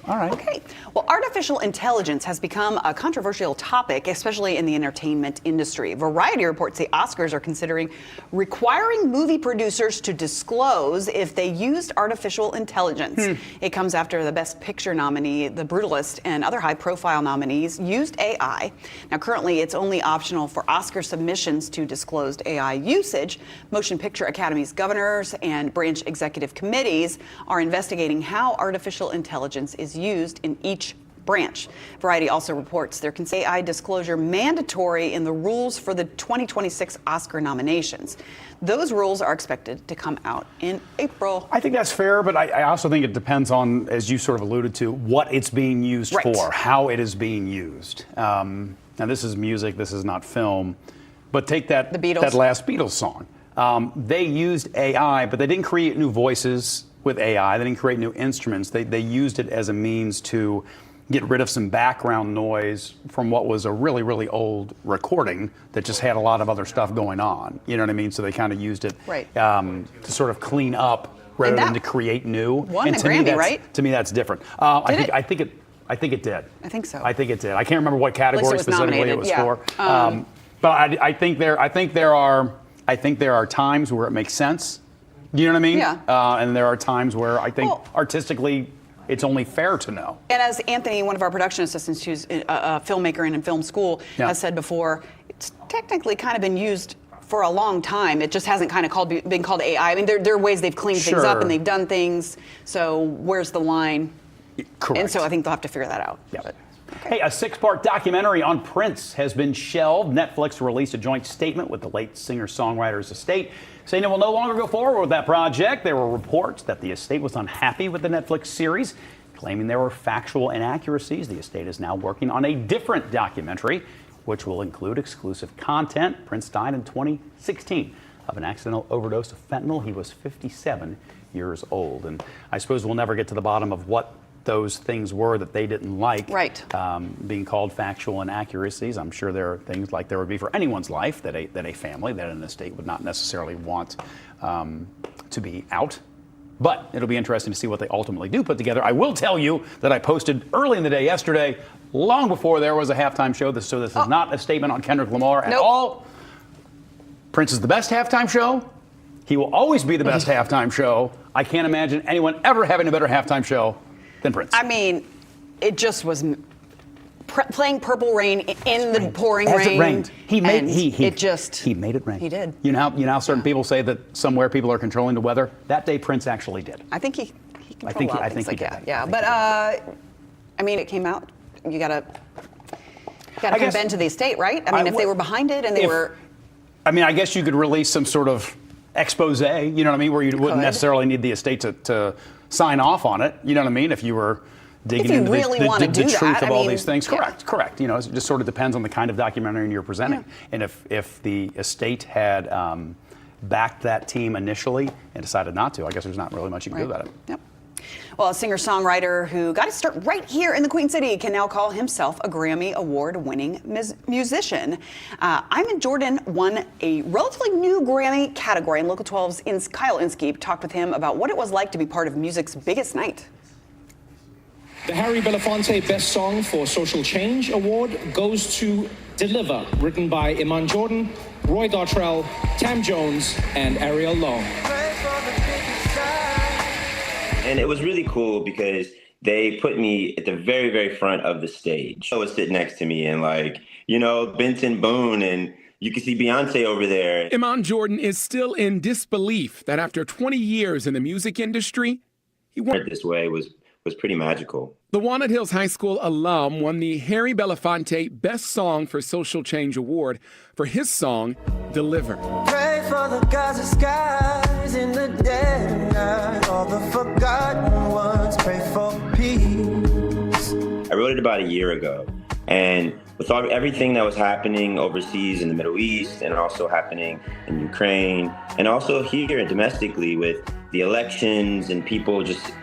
All right. Okay. Well, artificial intelligence has become a controversial topic, especially in the entertainment industry. Variety reports the Oscars are considering requiring movie producers to disclose if they used artificial intelligence. It comes after the Best Picture nominee, The Brutalist, and other high-profile nominees used AI. Now, currently, it's only optional for Oscar submissions to disclose AI usage. Motion Picture Academy's governors and branch executive committees committees are investigating how artificial intelligence is used in each branch. Variety also reports there can say AI disclosure mandatory in the rules for the 2026 Oscar nominations. Those rules are expected to come out in April. I think that's fair, but I also think it depends on, as you sort of alluded to, what it's being used for, how it is being used. Now, this is music, this is not film, but take that last Beatles song. They used AI, but they didn't create new voices with AI. They didn't create new instruments. They used it as a means to get rid of some background noise from what was a really, really old recording that just had a lot of other stuff going on. You know what I mean? So they kind of used it to sort of clean up rather than to create new. Won and a to Grammy, me, right? To me, that's different. I think it did. I think so. I think it did. I can't remember what category specifically it was for. But I think there are times where it makes sense. You know what I mean? Yeah. And there are times where I think artistically, it's only fair to know. And as Anthony, one of our production assistants, who's a filmmaker and in film school, has said before, it's technically kind of been used for a long time. It just hasn't kind of been called AI. I mean, there are ways they've cleaned things up and they've done things. So where's the line? Correct. And so I think they'll have to figure that out. Yeah. Hey, a 6-part documentary on Prince has been shelved. Netflix released a joint statement with the late singer-songwriter's estate, saying it will no longer go forward with that project. There were reports that the estate was unhappy with the Netflix series, claiming there were factual inaccuracies. The estate is now working on a different documentary, which will include exclusive content. Prince died in 2016 of an accidental overdose of fentanyl. He was 57 years old. And I suppose we'll never get to the bottom of what those things were that they didn't like, being called factual inaccuracies. I'm sure there are things like there would be for anyone's life that a family, that an estate would not necessarily want to be out. But it'll be interesting to see what they ultimately do put together. I will tell you that I posted early in the day yesterday, long before there was a halftime show, so this is not a statement on Kendrick Lamar at all. Prince is the best halftime show. He will always be the best halftime show. I can't imagine anyone ever having a better halftime show than Prince. I mean, it just was playing Purple Rain in the pouring rain. As it rained. He made it rain. He did. You know how certain people say that somewhere people are controlling the weather? That day Prince actually did. I think he I think he did. Yeah, but I mean, it came out. You gotta kind of bend to the estate, right? I mean, if they were behind it and they were. I mean, I guess you could release some sort of expose, you know what I mean, where you wouldn't necessarily need the estate to sign off on it. You know what I mean? If you were digging into the truth of all these things. Correct. You know, it just sort of depends on the kind of documentary you're presenting. And if the estate had backed that team initially and decided not to, I guess there's not really much you can do about it. Yep. Well, a singer-songwriter who got to start right here in the Queen City can now call himself a Grammy Award-winning musician. Iman Jordan won a relatively new Grammy category, and Local 12's Kyle Inskeep talked with him about what it was like to be part of music's biggest night. The Harry Belafonte Best Song for Social Change Award goes to Deliver, written by Iman Jordan, Roy Gartrell, Tam Jones, and Ariel Long. And it was really cool because they put me at the very, very front of the stage. I was sitting next to me and Benson Boone, and you can see Beyonce over there. Iman Jordan is still in disbelief that after 20 years in the music industry, he won. This way was pretty magical. The Walnut Hills High School alum won the Harry Belafonte Best Song for Social Change Award for his song, Deliver. Pray for the Gaza skies in the dead night. All the forgotten ones pray for peace. I wrote it about a year ago. And with everything that was happening overseas in the Middle East and also happening in Ukraine and also here domestically with the elections and people just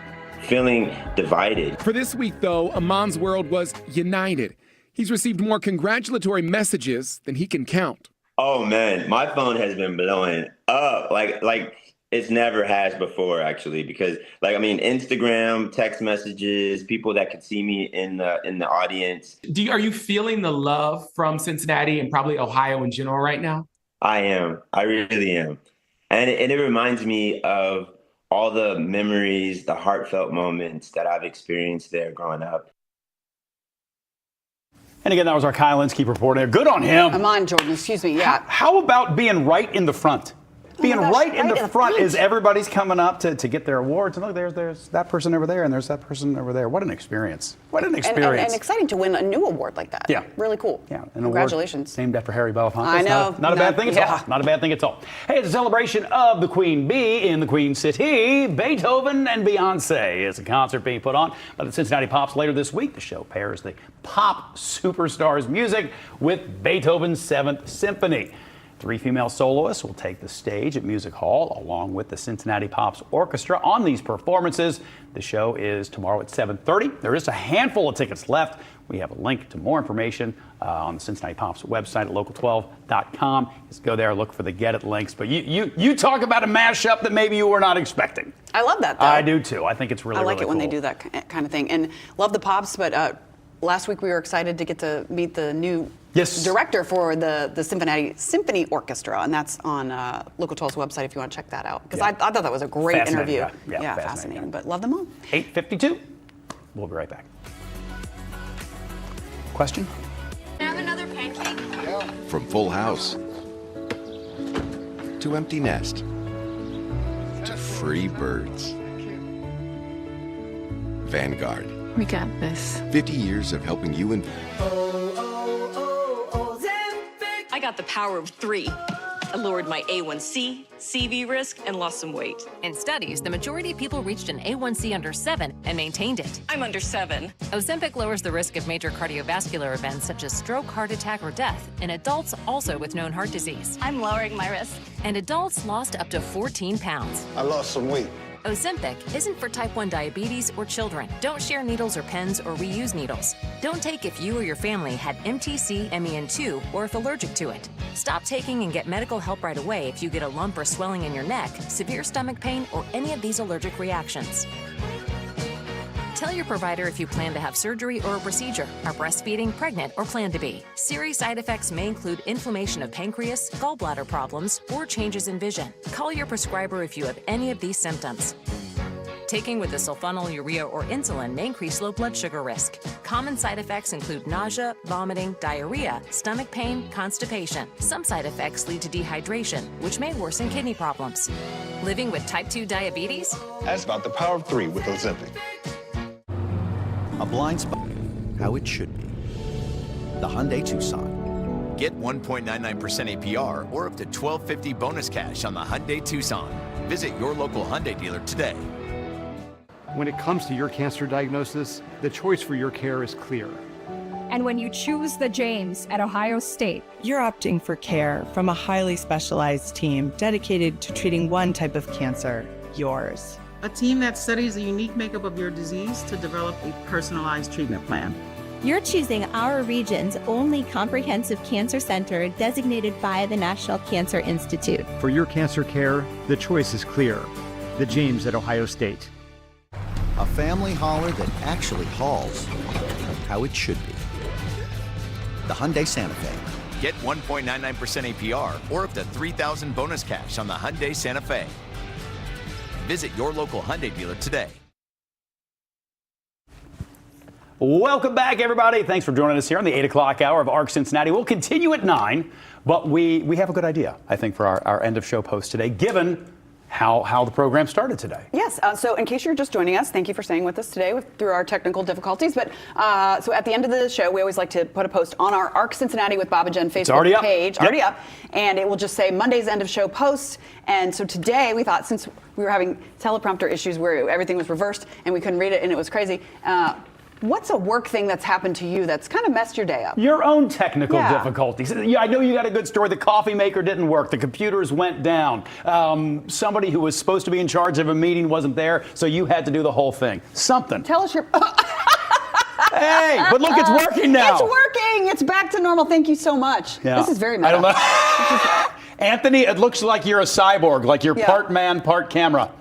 feeling divided. For this week, though, Iman's world was united. He's received more congratulatory messages than he can count. Oh, man, my phone has been blowing up like it's never has before, actually, because Instagram, text messages, people that could see me in the audience. Are you feeling the love from Cincinnati and probably Ohio in general right now? I am. I really am. And it reminds me of all the memories, the heartfelt moments that I've experienced there growing up. And again, that was our Kyle Inskeep reporting. Good on him. Iman Jordan, excuse me, yeah. How about being right in the front? being gosh, right in right the in front front. as everybody's coming up to get their awards. And look, there's that person over there, and there's that person over there. What an experience. What an experience. And exciting to win a new award like that. Yeah. Really cool. Yeah. An Congratulations. Award named after Harry Belafonte. I know. Not a bad thing at all. Not a bad thing at all. Hey, it's a celebration of the Queen Bee in the Queen City. Beethoven and Beyonce is a concert being put on by the Cincinnati Pops later this week. The show pairs the pop superstar's music with Beethoven's 7th Symphony. 3 female soloists will take the stage at Music Hall along with the Cincinnati Pops Orchestra on these performances. The show is tomorrow at 7:30. There is a handful of tickets left. We have a link to more information on the Cincinnati Pops website at local12.com. Just go there, look for the Get It links. But you talk about a mashup that maybe you were not expecting. I love that, though. I do, too. I think it's really, I like really it when cool. they do that kind of thing. And love the Pops, but last week we were excited to get to meet the new director for the Symphony Orchestra, and that's on Local 12's website if you want to check that out. Because I thought that was a great interview. Yeah, fascinating. But love them all. 8:52. We'll be right back. Question? Can I have another pancake? From Full House to Empty Nest to Free Birds. Vanguard. We got this. 50 years of helping you and I got the power of 3. I lowered my A1C, CV risk, and lost some weight. In studies, the majority of people reached an A1C under 7 and maintained it. I'm under 7. Ozempic lowers the risk of major cardiovascular events such as stroke, heart attack, or death in adults also with known heart disease. I'm lowering my risk. And adults lost up to 14 pounds. I lost some weight. Ozempic isn't for type 1 diabetes or children. Don't share needles or pens or reuse needles. Don't take if you or your family had MTC, MEN2, or if allergic to it. Stop taking and get medical help right away if you get a lump or swelling in your neck, severe stomach pain, or any of these allergic reactions. Tell your provider if you plan to have surgery or a procedure, are breastfeeding, pregnant, or plan to be. Serious side effects may include inflammation of pancreas, gallbladder problems, or changes in vision. Call your prescriber if you have any of these symptoms. Taking with the sulfonylurea or insulin may increase low blood sugar risk. Common side effects include nausea, vomiting, diarrhea, stomach pain, constipation. Some side effects lead to dehydration, which may worsen kidney problems. Living with type 2 diabetes? That's about the power of 3 with Ozempic. A blind spot, how it should be. The Hyundai Tucson. Get 1.99% APR or up to $1,250 bonus cash on the Hyundai Tucson. Visit your local Hyundai dealer today. When it comes to your cancer diagnosis, the choice for your care is clear. And when you choose the James at Ohio State, you're opting for care from a highly specialized team dedicated to treating one type of cancer, yours. A team that studies the unique makeup of your disease to develop a personalized treatment plan. You're choosing our region's only comprehensive cancer center designated by the National Cancer Institute. For your cancer care, the choice is clear. The James at Ohio State. A family hauler that actually hauls how it should be. The Hyundai Santa Fe. Get 1.99% APR or up to $3,000 bonus cash on the Hyundai Santa Fe. Visit your local Hyundai dealer today. Welcome back, everybody. Thanks for joining us here on the 8 o'clock hour of ARC Cincinnati. We'll continue at 9, but we have a good idea, I think, for our end of show post today, given how the program started today. Yes. So in case you're just joining us, thank you for staying with us today through our technical difficulties. But so at the end of the show, we always like to put a post on our ARC Cincinnati with Bob and Jen Facebook page. Already up. And it will just say Monday's end of show post. And so today we thought, since we were having teleprompter issues where everything was reversed and we couldn't read it and it was crazy, what's a work thing that's happened to you that's kind of messed your day up? Your own technical difficulties. Yeah, I know you got a good story. The coffee maker didn't work. The computers went down. Somebody who was supposed to be in charge of a meeting wasn't there, so you had to do the whole thing. Something. Tell us your... Hey, but look, it's working now. It's working. It's back to normal. Thank you so much. Yeah. This is very meta. I don't know. Anthony, it looks like you're a cyborg, like you're part man, part camera.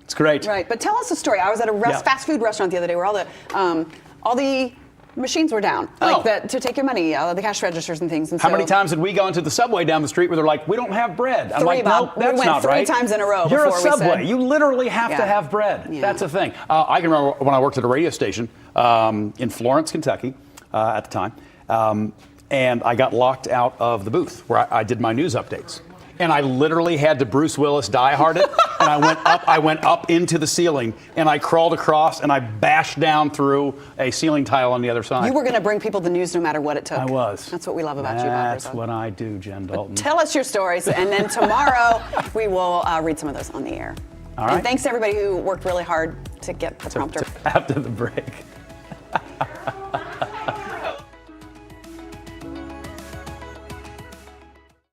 It's great. Right, but tell us a story. I was at a fast food restaurant the other day where all the machines were down, to take your money, the cash registers and things. And how many times did we go into the Subway down the street where they're like, we don't have bread? I'm like, no, that's not right. We went 3 times in a row. You're a before Subway. We said, you literally have to have bread. Yeah. That's a thing. I can remember when I worked at a radio station in Florence, Kentucky at the time, and I got locked out of the booth where I did my news updates. and I literally had to Bruce Willis Die Hard it, and I went up into the ceiling, and I crawled across, and I bashed down through a ceiling tile on the other side. You were going to bring people the news no matter what it took. I was. That's what we love about you, Bob That's Herzog. what I do, Jen Dalton. Tell us your stories, and then tomorrow we will read some of those on the air. All right. And thanks to everybody who worked really hard to get the prompter. After the break.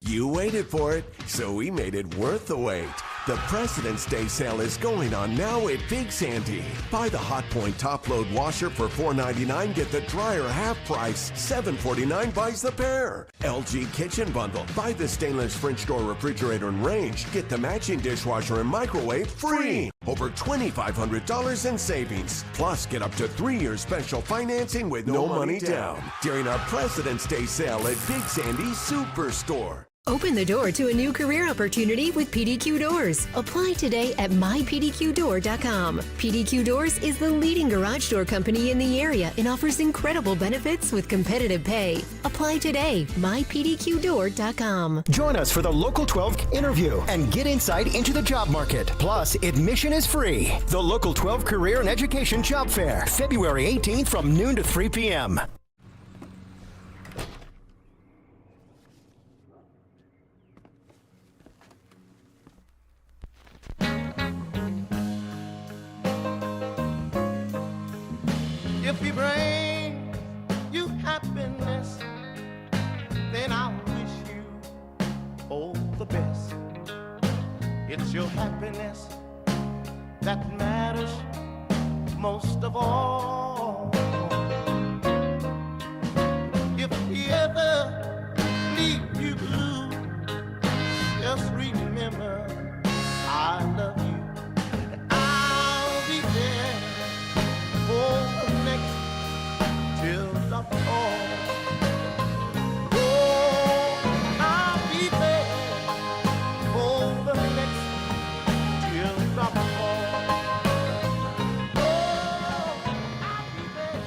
You waited for it, so we made it worth the wait. The President's Day sale is going on now at Big Sandy. Buy the Hotpoint top-load washer for $4.99, get the dryer half price, $7.49 buys the pair. LG Kitchen Bundle. Buy the stainless French door refrigerator and range, get the matching dishwasher and microwave free. Over $2,500 in savings. Plus, get up to 3 years special financing with no money down during our President's Day sale at Big Sandy Superstore. Open the door to a new career opportunity with PDQ Doors. Apply today at mypdqdoor.com. PDQ Doors is the leading garage door company in the area and offers incredible benefits with competitive pay. Apply today, mypdqdoor.com. Join us for the Local 12 interview and get insight into the job market. Plus, admission is free. The Local 12 Career and Education Job Fair, February 18th from noon to 3 p.m. If he bring you happiness, then I'll wish you all the best. It's your happiness that matters most of all. If he ever leave you blue, just remember I love you. And I'll be there for the next till the fall. Oh, I'll be there for the next till the fall. Oh, I'll be there.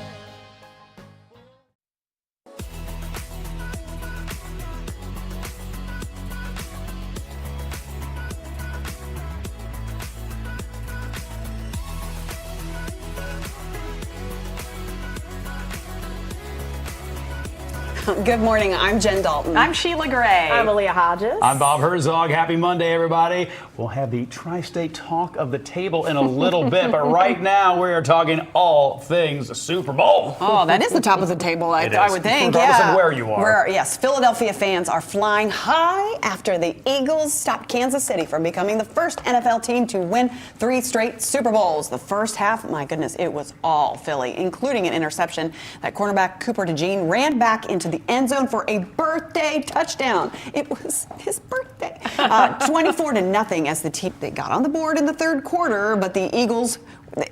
Good morning. I'm Jen Dalton. I'm Sheila Gray. I'm Aaliyah Hodges. I'm Bob Herzog. Happy Monday, everybody. We'll have the Tri-State Talk of the Table in a little bit, but right now we are talking all things Super Bowl. Oh, that is the top of the table, I would think. Regardless of where you are. Yes, Philadelphia fans are flying high after the Eagles stopped Kansas City from becoming the first NFL team to win 3 straight Super Bowls. The first half, my goodness, it was all Philly, including an interception that cornerback Cooper DeJean ran back into the end zone for a birthday touchdown. It was his birthday. 24-0 as the team, they got on the board in the third quarter, but the Eagles,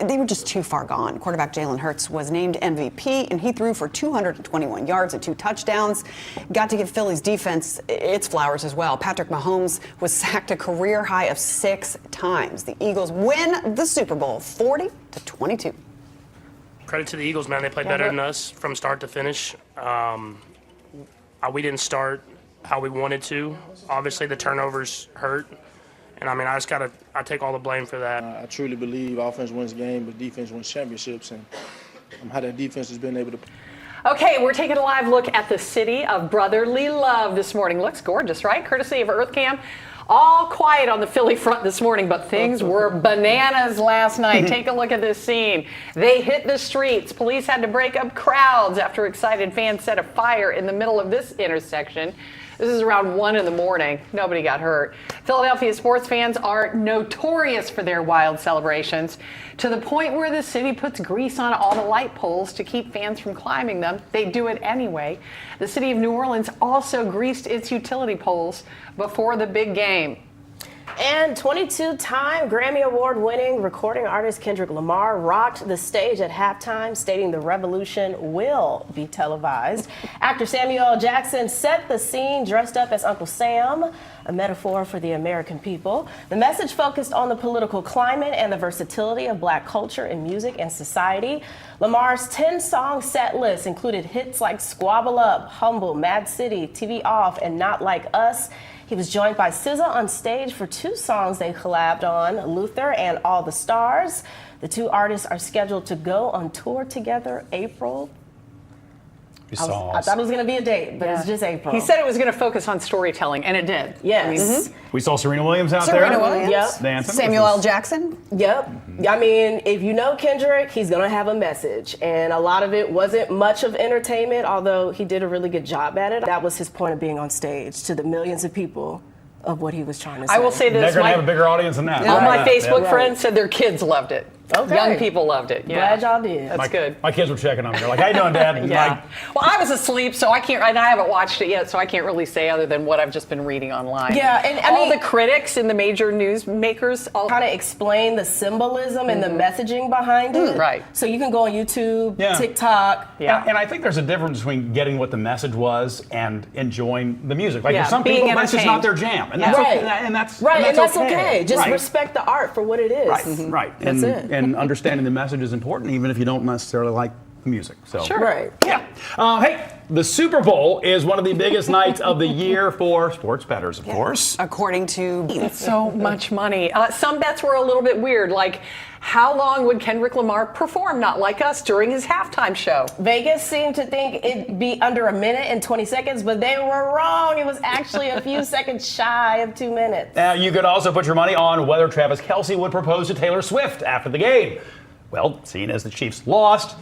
they were just too far gone. Quarterback Jalen Hurts was named MVP, and he threw for 221 yards and 2 touchdowns. Got to give Philly's defense its flowers as well. Patrick Mahomes was sacked a career high of 6 times. The Eagles win the Super Bowl 40-22. Credit to the Eagles, man. They played better than us from start to finish. We didn't start how we wanted to. Obviously, the turnovers hurt. And, I take all the blame for that. I truly believe offense wins game, but defense wins championships. And how that defense has been able to. Okay, we're taking a live look at the city of brotherly love this morning. Looks gorgeous, right? Courtesy of EarthCam. All quiet on the Philly front this morning, but things were bananas last night. Take a look at this scene. They hit the streets. Police had to break up crowds after excited fans set a fire in the middle of this intersection. This is around 1 in the morning. Nobody got hurt. Philadelphia sports fans are notorious for their wild celebrations, to the point where the city puts grease on all the light poles to keep fans from climbing them. They do it anyway. The city of New Orleans also greased its utility poles before the big game. And 22-time Grammy Award-winning recording artist Kendrick Lamar rocked the stage at halftime, stating the revolution will be televised. Actor Samuel L. Jackson set the scene dressed up as Uncle Sam, a metaphor for the American people. The message focused on the political climate and the versatility of Black culture in music and society. Lamar's 10-song set list included hits like Squabble Up, Humble, Mad City, TV Off, and Not Like Us. He was joined by SZA on stage for 2 songs they collabed on, Luther and All the Stars. The 2 artists are scheduled to go on tour together April. I thought it was going to be a date, but it's just April. He said it was going to focus on storytelling, and it did. Yes. We saw Serena Williams out there. Serena Williams. Yep. Dancing, Samuel L. Jackson. Yep. I mean, if you know Kendrick, he's going to have a message. And a lot of it wasn't much of entertainment, although he did a really good job at it. That was his point of being on stage, to the millions of people, of what he was trying to say. I will say this. They're going to have a bigger audience than that. All my Right. Facebook Yeah. friends said their kids loved it. Okay. Young people loved it. Yeah. Glad y'all did. That's good. My kids were checking on me. They're like, how you doing, Dad? Yeah. Well, I was asleep, so I can't, and I haven't watched it yet, so I can't really say other than what I've just been reading online. Yeah, and I all mean, the critics and the major newsmakers all kind of explain the symbolism and the messaging behind it. Right. So you can go on YouTube, Yeah. TikTok. Yeah. And I think there's a difference between getting what the message was and enjoying the music. Like for some being people, that's just not their entertained. jam. And Yeah. that's Right. okay. And that's okay. Just Right. respect the art for what it is. Right, right. That's it. And understanding the message is important, even if you don't necessarily like the music. So. Sure. Right. Yeah. Hey, the Super Bowl is one of the biggest nights of the year for sports bettors, of course. According to so much money. Some bets were a little bit weird, like how long would Kendrick Lamar perform Not Like Us during his halftime show? Vegas seemed to think it'd be under a minute and 20 seconds, but they were wrong. It was actually a few seconds shy of 2 minutes. You could also put your money on whether Travis Kelce would propose to Taylor Swift after the game. Well, seeing as the Chiefs lost,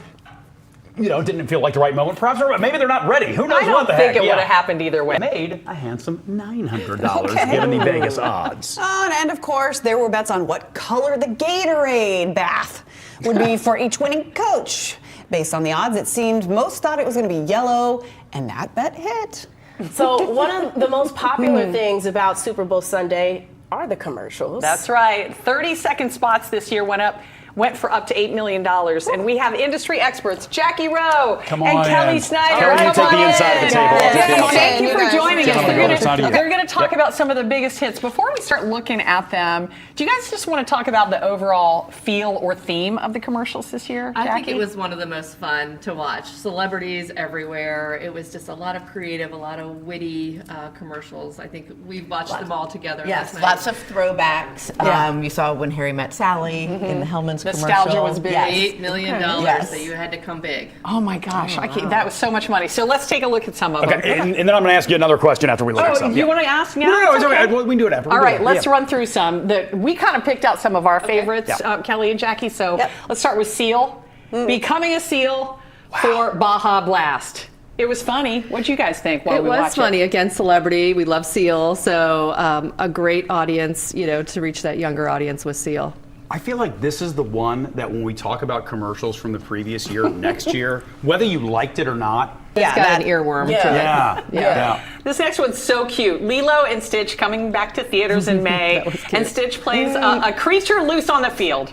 didn't feel like the right moment. Perhaps maybe they're not ready. Who knows I don't what the think heck? it would have happened either way. Made a handsome $900 given the Vegas odds. And of course, there were bets on what color the Gatorade bath would be for each winning coach. Based on the odds, it seemed most thought it was going to be yellow, and that bet hit. So one of the most popular things about Super Bowl Sunday are the commercials. That's right. 30-second spots this year went for up to $8 million. And we have industry experts, Jackie Rowe and Kelly Snyder. Kelly, you take the inside of the table. Yes, thank you for joining us. They're going to talk Yep. about some of the biggest hits. Before we start looking at them, do you guys just want to talk about the overall feel or theme of the commercials this year, Jackie? I think it was one of the most fun to watch. Celebrities everywhere. It was just a lot of creative, a lot of witty commercials. I think we watched them all together. Yes, last night. lots of throwbacks. Yeah. You saw When Harry Met Sally in the Hellman's Nostalgia commercial. was big. Yes. $8 million, Yes. so you had to come big. Oh my gosh, that was so much money. So let's take a look at some of Okay, them. and then I'm going to ask you another question after we look at some. You want to ask now? No, It's it's okay. We can do it after. All right, let's run through some. We kind of picked out some of our favorites, Yeah. Kelly and Jackie. So let's start with Seal. Becoming a Seal for Baja Blast. It was funny. What'd you guys think while It we was watched funny. Again, celebrity. We love Seal. So a great audience, to reach that younger audience with Seal. I feel like this is the one that when we talk about commercials from the previous year, next year, whether you liked it or not. It's got an earworm to it. Yeah. This next one's so cute. Lilo and Stitch coming back to theaters in May. And Stitch plays a creature loose on the field.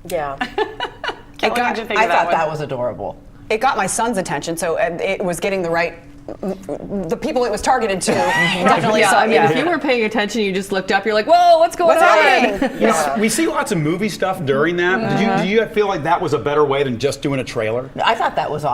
Yeah. Kelly, what'd you think I of that thought one? that was adorable. It got my son's attention, so it was getting the people it was targeted to. Definitely. Yeah, So, I mean, if you weren't paying attention, you just looked up. You're like, "Whoa, what's going on?" happening? We see lots of movie stuff during that. Do you feel like that was a better way than just doing a trailer? I thought that was awesome.